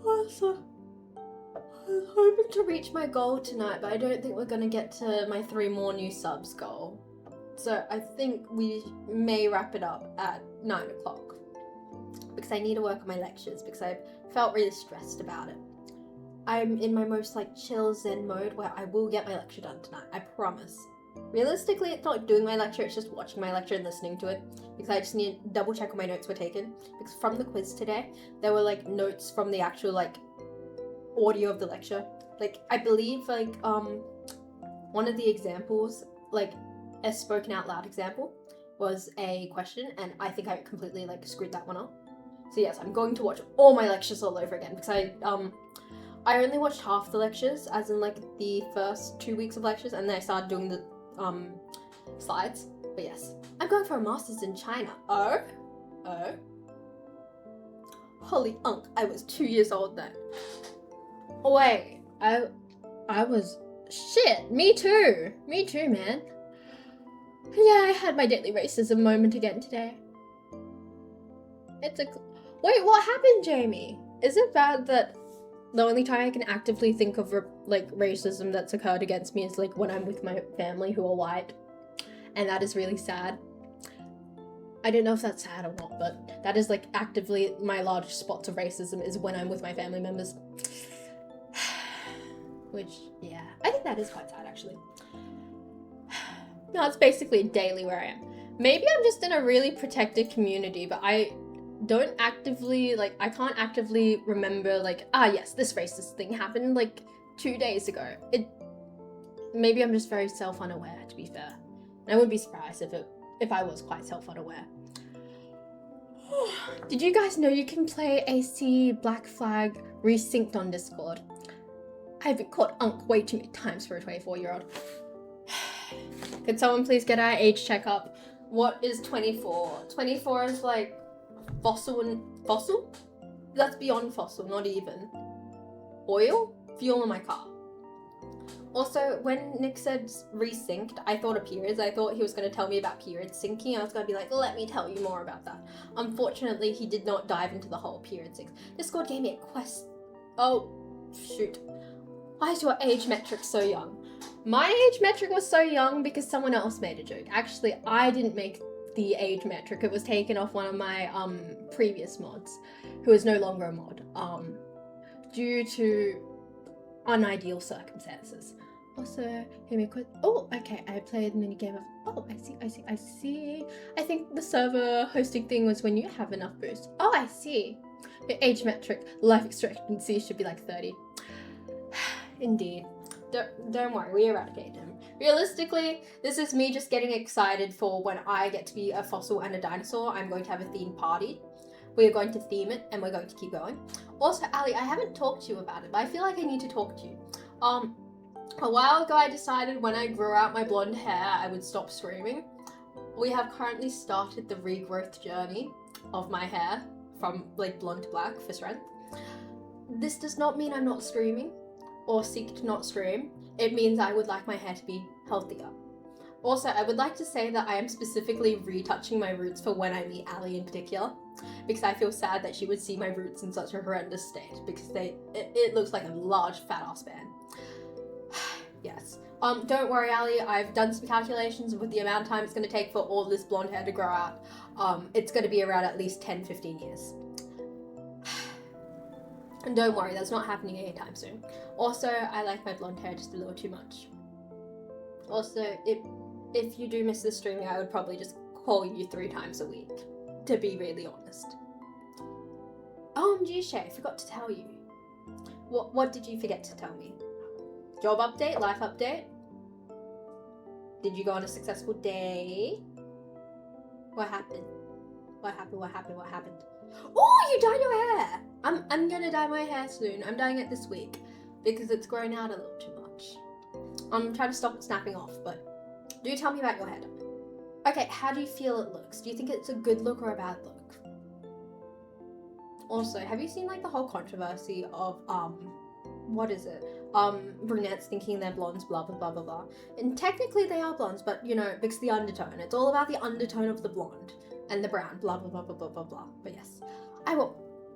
Also, I was hoping to reach my goal tonight, but I don't think we're gonna get to my 3 more new subs goal. So I think we may wrap it up at 9 o'clock. Because I need to work on my lectures, because I've felt really stressed about it. I'm in my most like chill zen mode where I will get my lecture done tonight, I promise. Realistically, it's not doing my lecture, it's just watching my lecture and listening to it, because I just need to double check all my notes were taken. Because from the quiz today, there were like notes from the actual like audio of the lecture. Like, I believe like one of the examples, like a spoken out loud example, was a question, and I think I completely like screwed that one up. So yes, I'm going to watch all my lectures all over again, because I only watched half the lectures, as in like the first 2 weeks of lectures, and then I started doing the slides. But yes, I'm going for a master's in China. Oh, holy unk! I was 2 years old then. Wait, I was shit. Me too, man. Yeah, I had my daily racism moment again today. Wait, what happened, Jamie? Is it bad that the only time I can actively think of like racism that's occurred against me is like when I'm with my family who are white, and that is really sad. I don't know if that's sad or not, but that is like actively my largest spots of racism is when I'm with my family members. Which, yeah, I think that is quite sad actually. No, it's basically daily where I am. Maybe I'm just in a really protected community, but I don't actively, like, I can't actively remember, like, yes, this racist thing happened, like, 2 days ago. Maybe I'm just very self-unaware, to be fair. And I wouldn't be surprised if I was quite self-unaware. Did you guys know you can play AC Black Flag resynced on Discord? I've been caught unk way too many times for a 24-year-old. Could someone please get our age checkup? What is 24? 24 is like fossil? That's beyond fossil, not even. Oil? Fuel in my car. Also, when Nick said resynced, I thought of periods. I thought he was going to tell me about period syncing. I was going to be like, let me tell you more about that. Unfortunately, he did not dive into the whole period sync. Discord gave me a quest. Oh, shoot. Why is your age metric so young? My age metric was so young because someone else made a joke. Actually, I didn't make the age metric. It was taken off one of my previous mods, who is no longer a mod, due to unideal circumstances. Also, hear me quick. Oh, okay, I played a mini game of. Oh, I see. I think the server hosting thing was when you have enough boost. Oh, I see. Your age metric, life expectancy should be like 30. Indeed. Don't worry, we eradicate him. Realistically, this is me just getting excited for when I get to be a fossil and a dinosaur. I'm going to have a themed party. We are going to theme it, and we're going to keep going. Also, Ali, I haven't talked to you about it, but I feel like I need to talk to you. A while ago, I decided when I grew out my blonde hair, I would stop streaming. We have currently started the regrowth journey of my hair from like blonde to black for strength. This does not mean I'm not streaming or seek to not stream. It means I would like my hair to be healthier. Also, I would like to say that I am specifically retouching my roots for when I meet Ali in particular, because I feel sad that she would see my roots in such a horrendous state, because it looks like a large fat ass man. Yes. Don't worry, Ali, I've done some calculations with the amount of time it's going to take for all this blonde hair to grow out. It's going to be around at least 10-15 years. And don't worry, that's not happening anytime soon. Also, I like my blonde hair just a little too much. Also, if you do miss the streaming, I would probably just call you 3 times a week, to be really honest. OMG, Shay, I forgot to tell you. What did you forget to tell me? Job update? Life update? Did you go on a successful day? What happened? What happened? Oh, you dyed your hair! I'm gonna dye my hair soon. I'm dyeing it this week because it's grown out a little too much. I'm trying to stop it snapping off, but do tell me about your hair. Okay, how do you feel it looks? Do you think it's a good look or a bad look? Also, have you seen like the whole controversy of what is it? Brunettes thinking they're blondes, blah blah blah blah blah. And technically they are blondes, but you know, because the undertone. It's all about the undertone of the blonde and the brown, blah blah blah blah blah blah blah. But yes, I want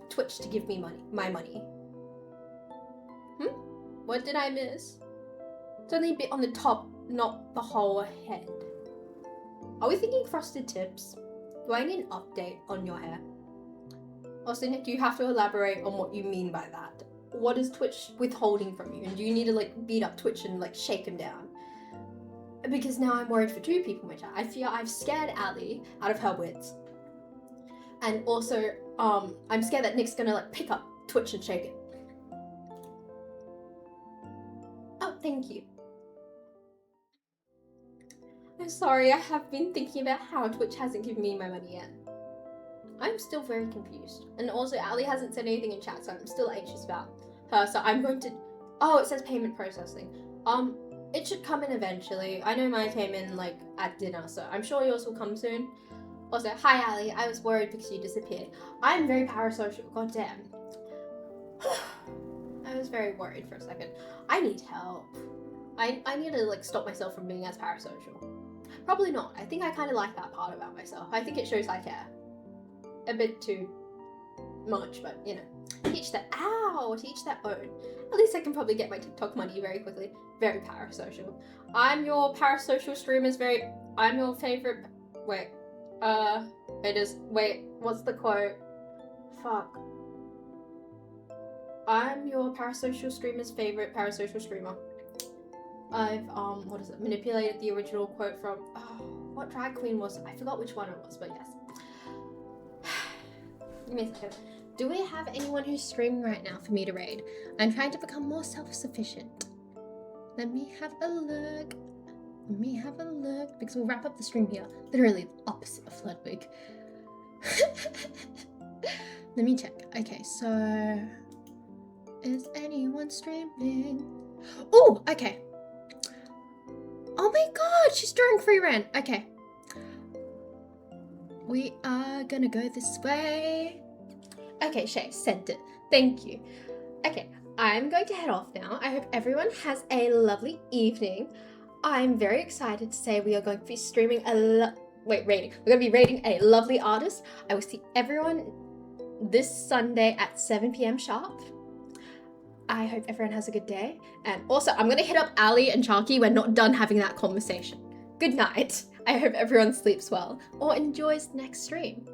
Twitch to give me my money. What did I miss? It's only a bit on the top, not the whole head. Are we thinking frosted tips? Do I need an update on your hair? Also, Nick, you have to elaborate on what you mean by that. What is Twitch withholding from you? And do you need to like beat up Twitch and like shake him down? Because now I'm worried for 2 people in my chat. I fear I've scared Ali out of her wits. And also, I'm scared that Nick's gonna like pick up Twitch and shake it. Oh, thank you. I'm sorry, I have been thinking about how Twitch hasn't given me my money yet. I'm still very confused. And also, Ali hasn't said anything in chat, so I'm still anxious about her. So I'm going to... Oh, it says payment processing. It should come in eventually. I know mine came in, like, at dinner, so I'm sure yours will come soon. Also, hi, Ali. I was worried because you disappeared. I'm very parasocial. God damn. I was very worried for a second. I need help. I need to, like, stop myself from being as parasocial. Probably not. I think I kind of like that part about myself. I think it shows I care. A bit too much, but you know, teach their own. At least I can probably get my TikTok money very quickly. Very parasocial. I'm your parasocial streamers. I'm your favorite. Wait, what's the quote? Fuck. I'm your parasocial streamer's favorite parasocial streamer. I've what is it? Manipulated the original quote from what drag queen was it? I forgot which one it was, but yes. Give me a second. Do we have anyone who's streaming right now for me to raid? I'm trying to become more self-sufficient. Let me have a look. Because we'll wrap up the stream here. Literally the opposite of Ludwig. Let me check. Okay, so... Is anyone streaming? Oh, okay. Oh my god, she's doing free rent. Okay. We are gonna go this way. Okay, Shay, sent it. Thank you. Okay, I'm going to head off now. I hope everyone has a lovely evening. I'm very excited to say we are going to be streaming rating. We're going to be rating a lovely artist. I will see everyone this Sunday at 7 p.m. sharp. I hope everyone has a good day. And also, I'm going to hit up Ali and Chalky. We're not done having that conversation. Good night. I hope everyone sleeps well or enjoys the next stream.